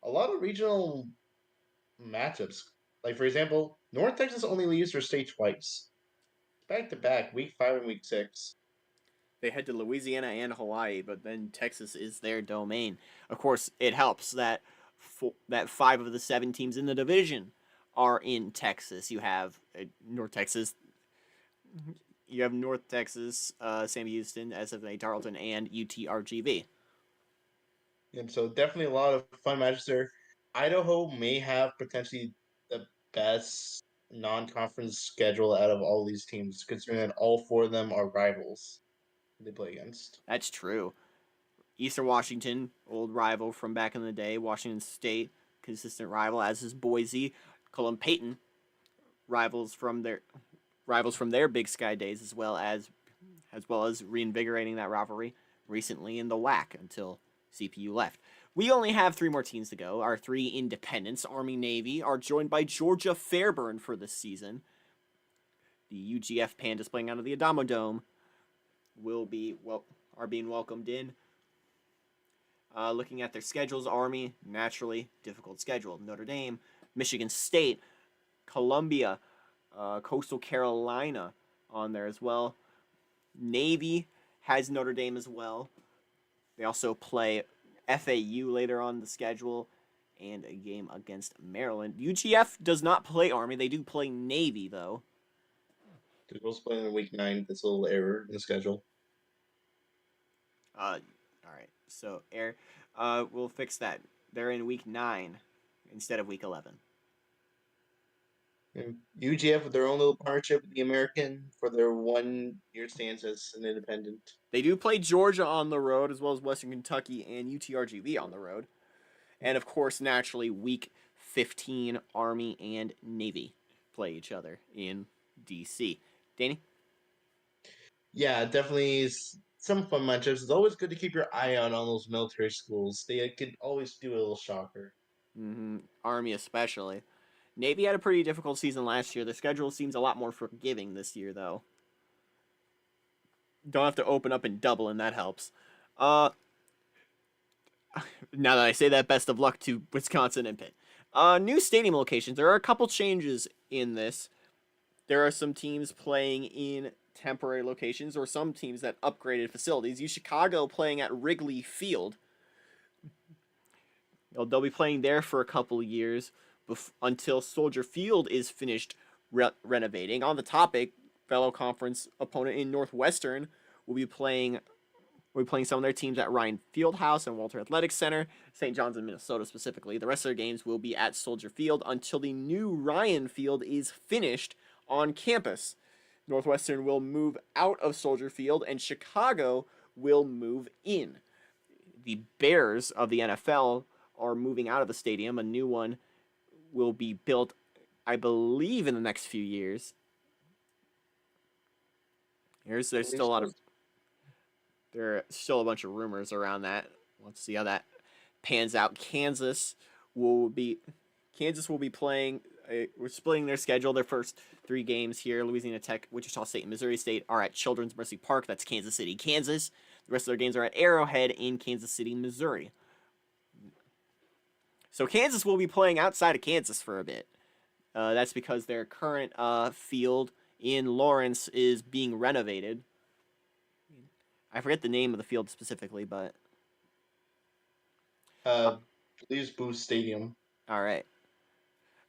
a lot of regional matchups. Like for example, North Texas only leaves their state twice, back to back, week 5 and week 6. They head to Louisiana and Hawaii, but then Texas is their domain. Of course, it helps that that 5 of the 7 teams in the division are in Texas. You have North Texas. You have North Texas, Sam Houston, SFA Tarleton, and UTRGV. And so definitely a lot of fun matches there. Idaho may have potentially the best non-conference schedule out of all these teams, considering that all 4 of them are rivals they play against. That's true. Eastern Washington, old rival from back in the day. Washington State, consistent rival, as is Boise. Cullen-Payton, rivals from their Big Sky days, as well as reinvigorating that rivalry recently in the WAC until CPU left. We only have 3 more teams to go. Our 3 independents, Army Navy, are joined by Georgia Fairburn for this season. The UGF Pandas playing out of the Adamo Dome are being welcomed in. Looking at their schedules, Army, naturally, difficult schedule. Notre Dame, Michigan State, Columbia, Coastal Carolina on there as well. Navy has Notre Dame as well. They also play FAU later on the schedule and a game against Maryland. UGF does not play Army. They do play Navy, though. The girls playing in week 9. That's a little error in the schedule. All right. So, we'll fix that. They're in week 9 instead of week 11. And UGF with their own little partnership with the American for their 1-year stance as an independent. They do play Georgia on the road, as well as Western Kentucky and UTRGV on the road. And, of course, naturally, week 15, Army and Navy play each other in D.C. Danny? Yeah, definitely some fun matchups. It's always good to keep your eye out on those military schools. They could always do a little shocker. Mm-hmm. Army especially. Navy had a pretty difficult season last year. The schedule seems a lot more forgiving this year, though. Don't have to open up in Dublin, that helps. Now that I say that, best of luck to Wisconsin and Pitt. New stadium locations. There are a couple changes in this. There are some teams playing in temporary locations, or some teams that upgraded facilities. Chicago playing at Wrigley Field. They'll be playing there for a couple of years until Soldier Field is finished renovating. On the topic, fellow conference opponent in Northwestern will be playing some of their teams at Ryan Fieldhouse and Walter Athletic Center, St. John's in Minnesota specifically. The rest of their games will be at Soldier Field until the new Ryan Field is finished on campus. Northwestern will move out of Soldier Field, and Chicago will move in. The Bears of the NFL are moving out of the stadium. A new one will be built, I believe, in the next few years. There's still there are still a bunch of rumors around that. Let's see how that pans out. Kansas will be playing. We're splitting their schedule. Their first 3 games here: Louisiana Tech, Wichita State, and Missouri State are at Children's Mercy Park. That's Kansas City, Kansas. The rest of their games are at Arrowhead in Kansas City, Missouri. So Kansas will be playing outside of Kansas for a bit. That's because their current field in Lawrence is being renovated. I forget the name of the field specifically, but Please Boost Stadium. All right.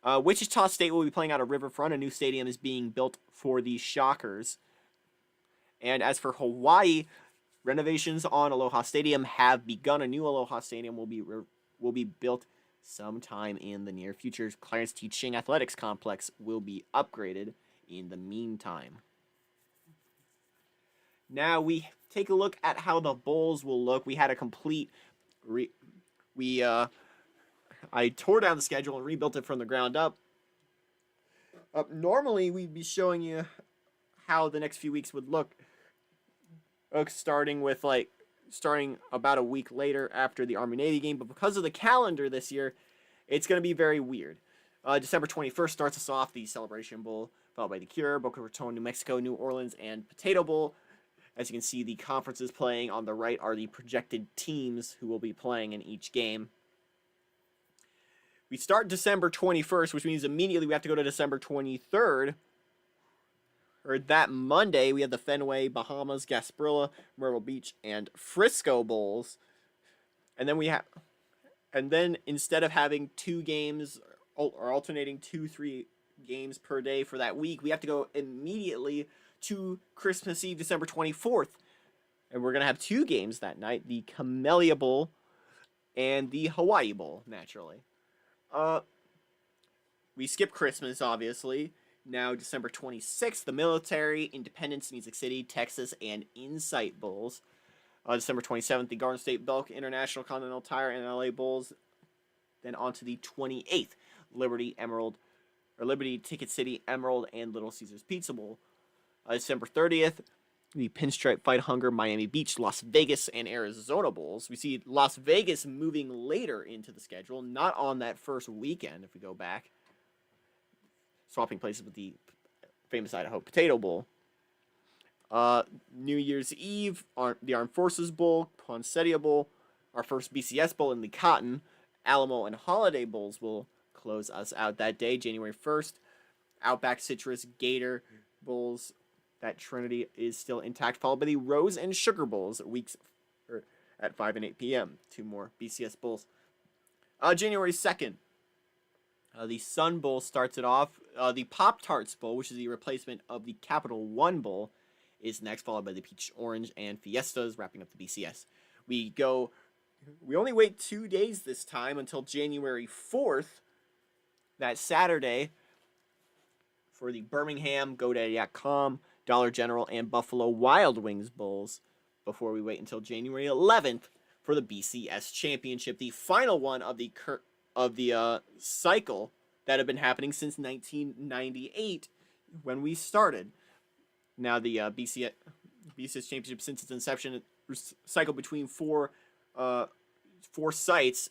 Wichita State will be playing out of Riverfront. A new stadium is being built for the Shockers. And as for Hawaii, renovations on Aloha Stadium have begun. A new Aloha Stadium will be built sometime in the near future. Clarence T. Ching Athletics Complex will be upgraded in the meantime. Now we take a look at how the bowls will look. We had a complete I tore down the schedule and rebuilt it from the ground up. Normally, we'd be showing you how the next few weeks would look, starting about a week later after the Army Navy game, but because of the calendar this year, it's going to be very weird. December 21st starts us off, the Celebration Bowl, followed by the Cure, Boca Raton, New Mexico, New Orleans, and Potato Bowl. As you can see, the conferences playing on the right are the projected teams who will be playing in each game. We start December 21st, which means immediately we have to go to December 23rd. Or that Monday, we have the Fenway, Bahamas, Gasparilla, Myrtle Beach, and Frisco Bowls. And then instead of having 2 games or alternating 2-3 games per day for that week, we have to go immediately to Christmas Eve, December 24th. And we're going to have 2 games that night, the Camellia Bowl and the Hawaii Bowl, naturally. We skip Christmas, obviously. Now, December 26th, the Military, Independence, Music City, Texas, and Insight Bowls. December 27th, the Garden State Belk International Continental Tire and LA Bowls. Then on to the 28th, Liberty Ticket City, Emerald, and Little Caesars Pizza Bowl. December 30th, the Pinstripe Fight Hunger, Miami Beach, Las Vegas, and Arizona Bowls. We see Las Vegas moving later into the schedule, not on that first weekend if we go back. Swapping places with the famous Idaho Potato Bowl. New Year's Eve, the Armed Forces Bowl, Poinsettia Bowl, our first BCS Bowl in the Cotton, Alamo, and Holiday Bowls will close us out that day, January 1st. Outback Citrus Gator Bowls, that Trinity is still intact, followed by the Rose and Sugar Bowls at 5 and 8 p.m. 2 more BCS Bowls. January 2nd, the Sun Bowl starts it off. The Pop-Tarts Bowl, which is the replacement of the Capital One Bowl, is next, followed by the Peach Orange and Fiestas, wrapping up the BCS. We only wait 2 days this time until January 4th, that Saturday, for the Birmingham, GoDaddy.com, Dollar General, and Buffalo Wild Wings Bowls, before we wait until January 11th for the BCS Championship, the final one of the cycle that had been happening since 1998 when we started. Now the BCS Championship, since its inception, cycled between four sites: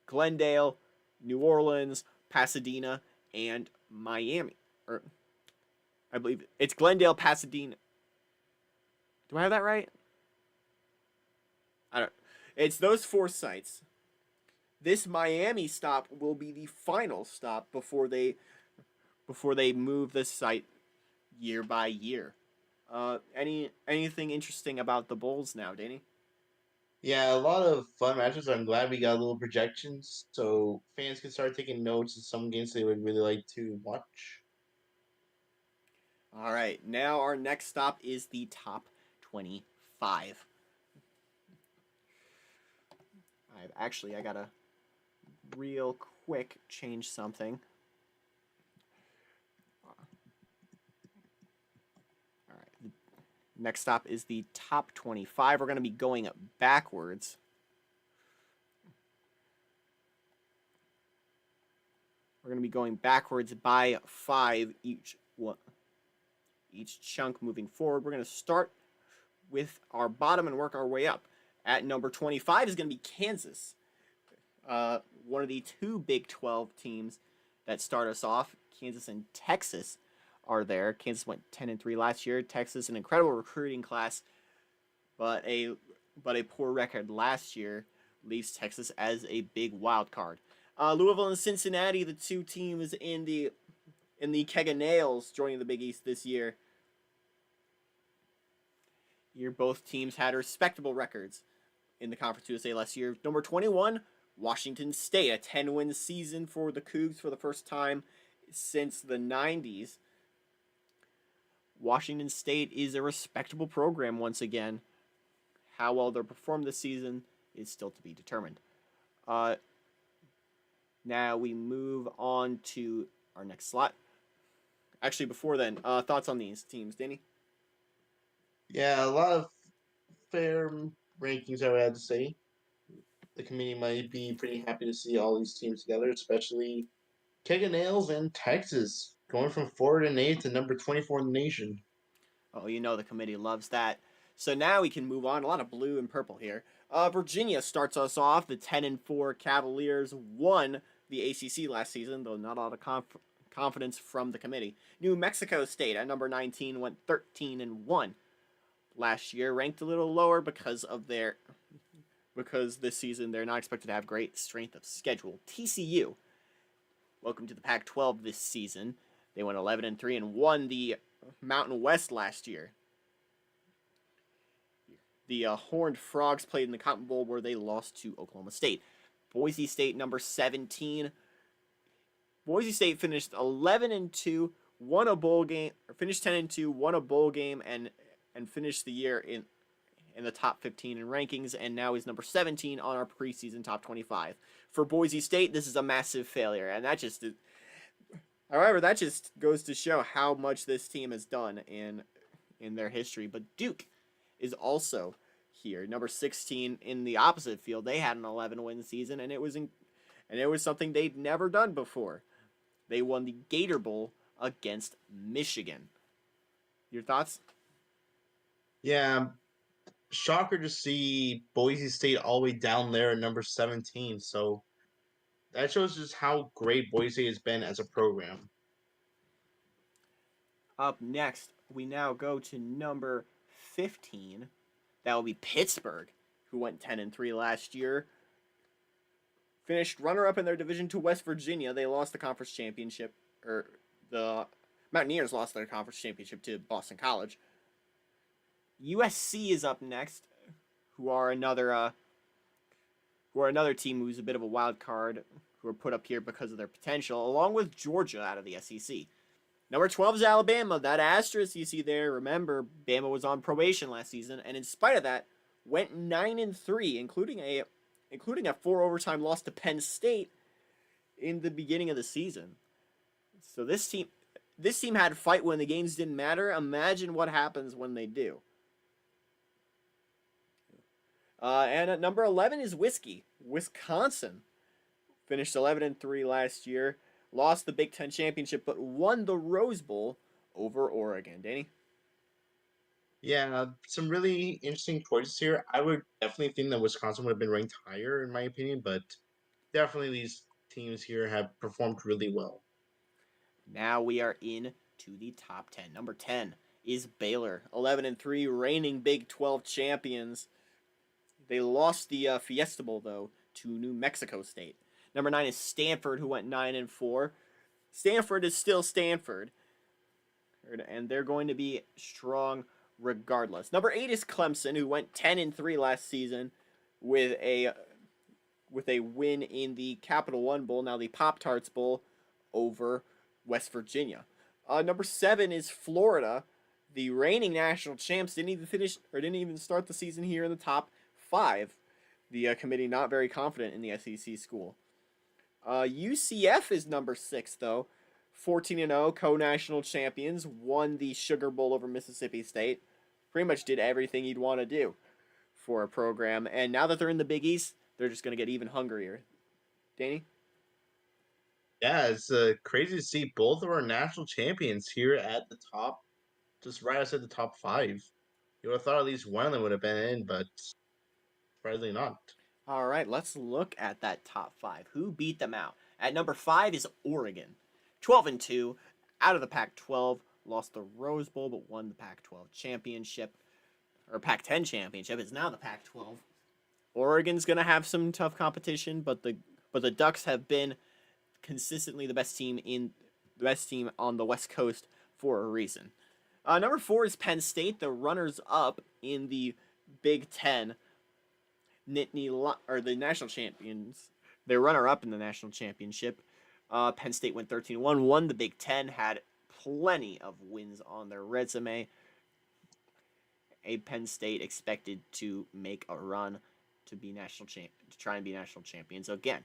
Glendale, New Orleans, Pasadena, and Miami. Or I believe it's Glendale, Pasadena. Do I have that right? I don't. It's those 4 sites. This Miami stop will be the final stop before they move the site year by year. Anything interesting about the Bulls now, Danny? Yeah, a lot of fun matches. I'm glad we got a little projections so fans can start taking notes of some games they would really like to watch. All right, now our next stop is the top 25. I gotta real quick change something. All right, next stop is the top 25. We're going to be going backwards. We're going to be going backwards by 5 each chunk moving forward. We're going to start with our bottom and work our way up. At number 25 is going to be Kansas. One of the 2 Big 12 teams that start us off, Kansas and Texas, are there. Kansas went 10-3 last year. Texas, an incredible recruiting class, but a poor record last year, leaves Texas as a big wild card. Louisville and Cincinnati, the 2 teams in the Keg of Nails, joining the Big East this year. Here, both teams had respectable records in the Conference USA last year. Number 21, Washington State, a 10-win season for the Cougs for the first time since the 90s. Washington State is a respectable program once again. How well they'll perform this season is still to be determined. Now we move on to our next slot. Actually, before then, thoughts on these teams, Danny? Yeah, a lot of fair rankings, I would have to say. the committee might be pretty happy to see all these teams together, especially Keg and Nails and Texas going from 4-8 to number 24 in the nation. Oh, you know the committee loves that. So now we can move on. A lot of blue and purple here. Virginia starts us off. The 10-4 Cavaliers won the ACC last season, though not a lot of confidence from the committee. New Mexico State at number 19 went 13-1 last year, ranked a little lower because this season they're not expected to have great strength of schedule. TCU, welcome to the Pac-12 this season. They went 11-3 and won the Mountain West last year. The Horned Frogs played in the Cotton Bowl where they lost to Oklahoma State. Boise State, number 17. Boise State finished 11-2, won a bowl game, or finished 10-2, won a bowl game, and finished the year in the top 15 in rankings, and now is number 17 on our preseason top 25. For Boise State, this is a massive failure, and however, that just goes to show how much this team has done in their history. But Duke is also here, number 16 in the opposite field. They had an 11-win season, and it was something they'd never done before. They won the Gator Bowl against Michigan. Your thoughts? Yeah, shocker to see Boise State all the way down there at number 17. So that shows just how great Boise State has been as a program. Up next, we now go to number 15. That will be Pittsburgh, who went 10-3 last year. Finished runner-up in their division to West Virginia. They lost the conference championship, or the Mountaineers lost their conference championship to Boston College. USC is up next, who are another team who's a bit of a wild card, who are put up here because of their potential, along with Georgia out of the SEC. Number 12 is Alabama. That asterisk you see there, remember, Bama was on probation last season, and in spite of that, went 9-3, including a 4 overtime loss to Penn State in the beginning of the season. So this team had fight when the games didn't matter. Imagine what happens when they do. And at number 11 is Wisconsin. Finished 11-3 last year. Lost the Big Ten championship, but won the Rose Bowl over Oregon. Danny? Yeah, some really interesting choices here. I would definitely think that Wisconsin would have been ranked higher, in my opinion, but definitely these teams here have performed really well. Now we are in to the top 10. Number 10 is Baylor. 11-3, reigning Big 12 champions. They lost the Fiesta Bowl, though, to New Mexico State. Number 9 is Stanford, who went 9-4. Stanford is still Stanford, and they're going to be strong regardless. Number 8 is Clemson, who went 10-3 last season with a win in the Capital One Bowl, now the Pop-Tarts Bowl, over West Virginia. Number 7 is Florida. The reigning national champs didn't even start the season here in the top 5. The committee not very confident in the SEC school. UCF is number 6, though. 14-0, co-national champions, won the Sugar Bowl over Mississippi State. Pretty much did everything you'd want to do for a program. And now that they're in the Big East, they're just going to get even hungrier. Danny? Yeah, it's crazy to see both of our national champions here at the top, just right outside the top 5. You would have thought at least one of them would have been in, but surprisingly not. All right, let's look at that top 5. Who beat them out? At number 5 is Oregon. 12-2, out of the Pac-12, lost the Rose Bowl, but won the Pac-12 championship, or Pac-10 championship. It's now the Pac-12. Oregon's gonna have some tough competition, but the Ducks have been consistently the best team on the West Coast for a reason. Number 4 is Penn State, the runners-up in the Big Ten. The national champions. They're runner-up in the national championship. Penn State went 13-1, won the Big Ten, had plenty of wins on their resume. Penn State expected to make a run to try and be national champions again.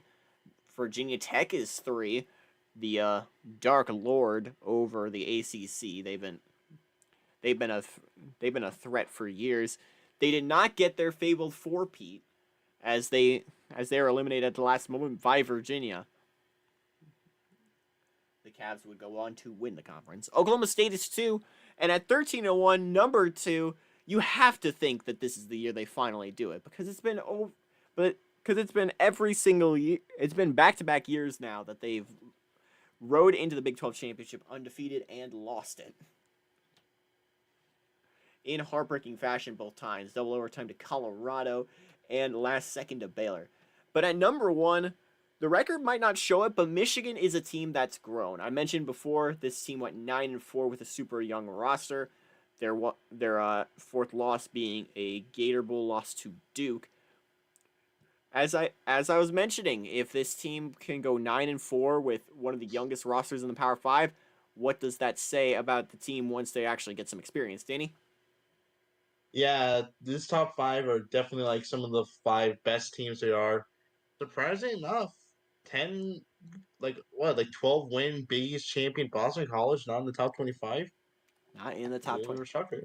Virginia Tech is 3, the Dark Lord over the ACC. They've been a threat for years. They did not get their fabled 4-peat as they are eliminated at the last moment by Virginia. The Cavs would go on to win the conference. Oklahoma State is 2, and at 13-1, number 2, you have to think that this is the year they finally do it because it's been every single year. It's been back-to-back years now that they've rode into the Big 12 championship undefeated and lost it in heartbreaking fashion both times. Double overtime to Colorado and last second to Baylor. But at number 1, the record might not show it, but Michigan is a team that's grown. I mentioned before this team went 9-4 with a super young roster. Their fourth loss being a Gator Bowl loss to Duke. As I was mentioning, if this team can go 9-4 with one of the youngest rosters in the Power 5, what does that say about the team once they actually get some experience, Danny? Yeah, this top 5 are definitely like some of the 5 best teams they are. Surprisingly enough, 10 like 12 win Big East champion Boston College not in the top 25. Not in the top 20. Shocker.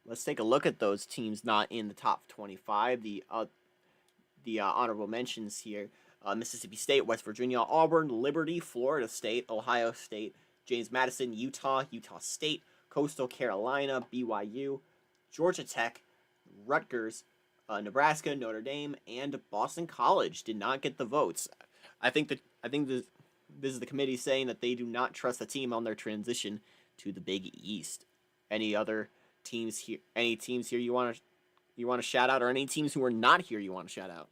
Let's take a look at those teams not in the top 25. The honorable mentions here: Mississippi State, West Virginia, Auburn, Liberty, Florida State, Ohio State, James Madison, Utah, Utah State, Coastal Carolina, BYU, Georgia Tech, Rutgers, Nebraska, Notre Dame, and Boston College did not get the votes. I think this is the committee saying that they do not trust the team on their transition to the Big East. Any other teams here? Any teams here you want to shout out, or any teams who are not here you want to shout out?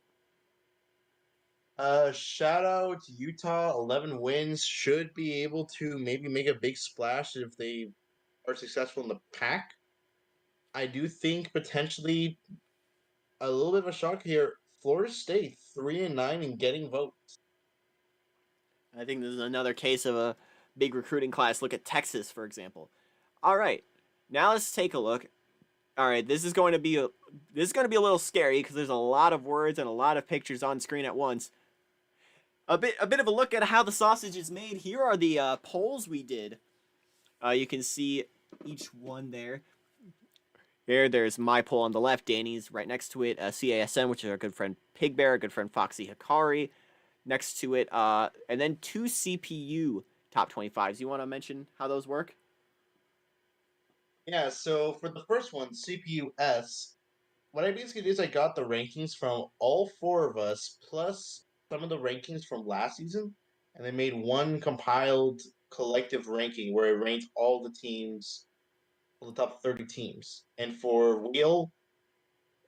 Shout out to Utah. 11 wins, should be able to maybe make a big splash if they are successful in the pack. I do think potentially a little bit of a shock here. Florida State 3-9 and getting votes. I think this is another case of a big recruiting class. Look at Texas, for example. All right, now let's take a look. All right, this is going to be a little scary because there's a lot of words and a lot of pictures on screen at once. A bit of a look at how the sausage is made. Here are the polls we did. You can see each one there. There's my poll on the left. Danny's right next to it. CASN, which is our good friend Pig Bear, our good friend Foxy Hikari, next to it. And then 2 CPU top 25s. You want to mention how those work? Yeah, so for the first one, CPUS, what I basically did is I got the rankings from all 4 of us, plus some of the rankings from last season, and I made one compiled collective ranking where I ranked all the teams, the top 30 teams. And for Wheel,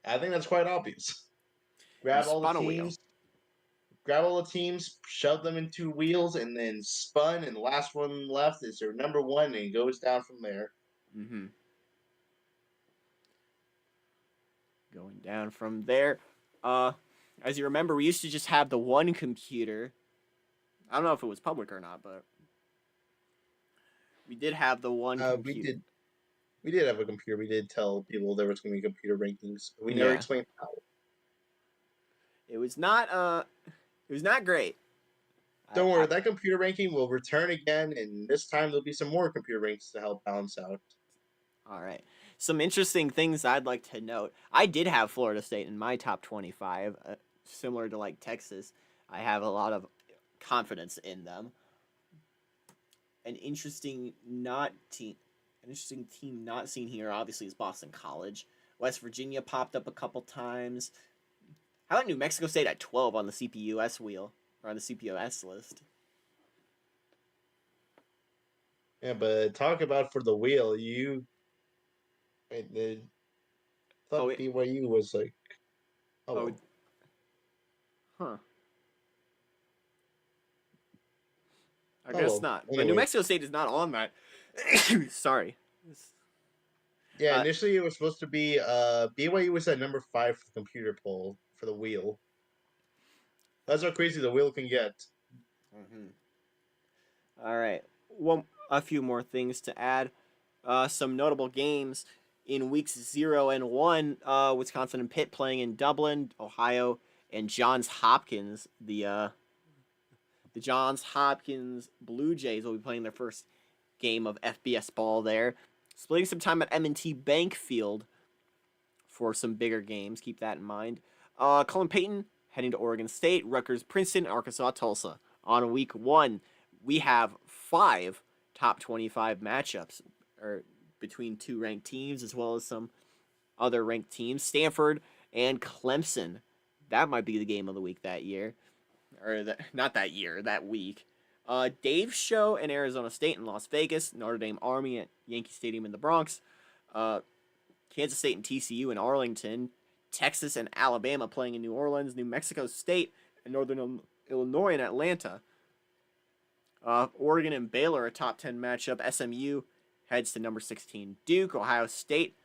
I think that's quite obvious. Grab all the teams, shove them into wheels, and then spun, and the last one left is their number 1, and it goes down from there. Mm-hmm. Going down from there. As you remember, we used to just have the one computer. I don't know if it was public or not, but we did have the one computer. We did have a computer. We did tell people there was going to be computer rankings. We never explained how. It was not great. Don't worry, that computer ranking will return again, and this time there'll be some more computer rankings to help balance out. All right. Some interesting things I'd like to note. I did have Florida State in my top 25, similar to like Texas. I have a lot of confidence in them. An interesting team not seen here, obviously, is Boston College. West Virginia popped up a couple times. How about New Mexico State at 12 on the CPUS wheel, or on the CPUS list? Yeah, but talk about for the wheel, BYU was like, Huh. I guess not. Anyway. But New Mexico State is not on that. Sorry. Yeah, initially it was supposed to be BYU was at number 5 for the computer poll for the wheel. That's how crazy the wheel can get. Mm-hmm. All right. A few more things to add. Some notable games in weeks 0 and 1. Wisconsin and Pitt playing in Dublin, Ohio, and Johns Hopkins. The Johns Hopkins Blue Jays will be playing their first game of FBS ball there. Splitting some time at M&T Bank Field for some bigger games. Keep that in mind. Cullen Payton heading to Oregon State, Rutgers, Princeton, Arkansas, Tulsa. On week 1, we have 5 top 25 matchups or between 2 ranked teams as well as some other ranked teams. Stanford and Clemson. That might be the game of the week that year. Not that year, that week. Dave's show in Arizona State and Las Vegas. Notre Dame Army at Yankee Stadium in the Bronx. Kansas State and TCU in Arlington. Texas and Alabama playing in New Orleans. New Mexico State and Northern Illinois in Atlanta. Oregon and Baylor, a top 10 matchup. SMU heads to number 16 Duke. Ohio State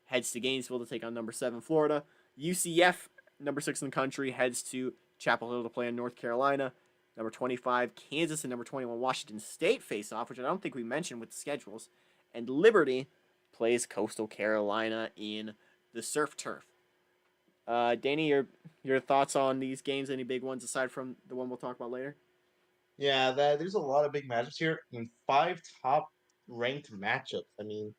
heads to Gainesville to take on number 7 Florida. UCF, number 6 in the country, heads to Chapel Hill to play in North Carolina. Number 25 Kansas and number 21 Washington State face off, which I don't think we mentioned with the schedules. And Liberty plays Coastal Carolina in the Surf Turf. Danny, your thoughts on these games? Any big ones aside from the one we'll talk about later? Yeah, there's a lot of big matchups here and 5 top ranked matchups. I mean,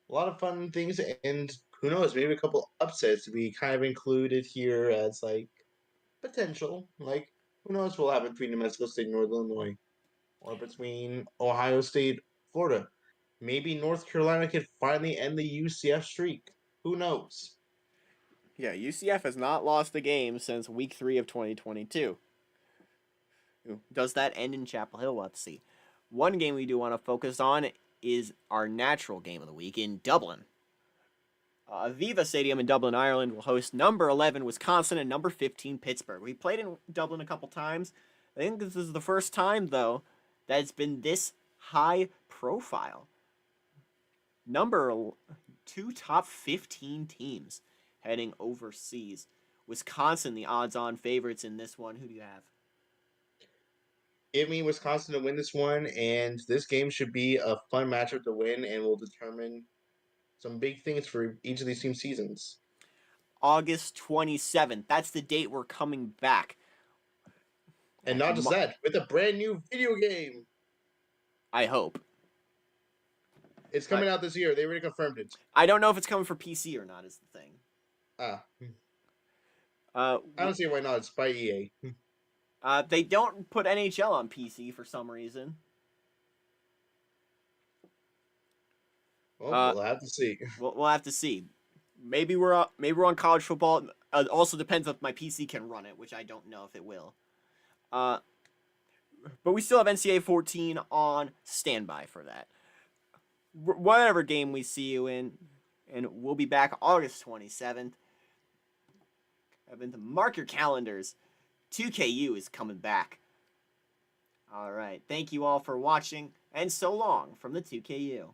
a lot of fun things, and who knows, maybe a couple upsets to be kind of included here as like potential. Like, who knows what will happen between New Mexico State and Northern Illinois, or between Ohio State, Florida. Maybe North Carolina could finally end the UCF streak. Who knows? Yeah, UCF has not lost a game since week 3 of 2022. Does that end in Chapel Hill? We'll have to see. One game we do want to focus on is our natural game of the week in Dublin. Aviva Stadium in Dublin, Ireland will host number 11 Wisconsin and number 15 Pittsburgh. We played in Dublin a couple times. I think this is the first time, though, that it's been this high profile. Number 2 top 15 teams heading overseas. Wisconsin, the odds-on favorites in this one. Who do you have? Give me Wisconsin to win this one, and this game should be a fun matchup to win and will determine some big things for each of these team seasons. August 27th. That's the date we're coming back. And not just that, with a brand new video game. I hope. It's coming out this year. They already confirmed it. I don't know if it's coming for PC or not is the thing. I don't see why not. It's by EA. They don't put NHL on PC for some reason. Well, we'll have to see. We'll have to see. Maybe we're on college football. It also depends if my PC can run it, which I don't know if it will. But we still have NCAA 14 on standby for that. Whatever game we see you in, and we'll be back August 27th. Mark your calendars. 2KU is coming back. All right. Thank you all for watching, and so long from the 2KU.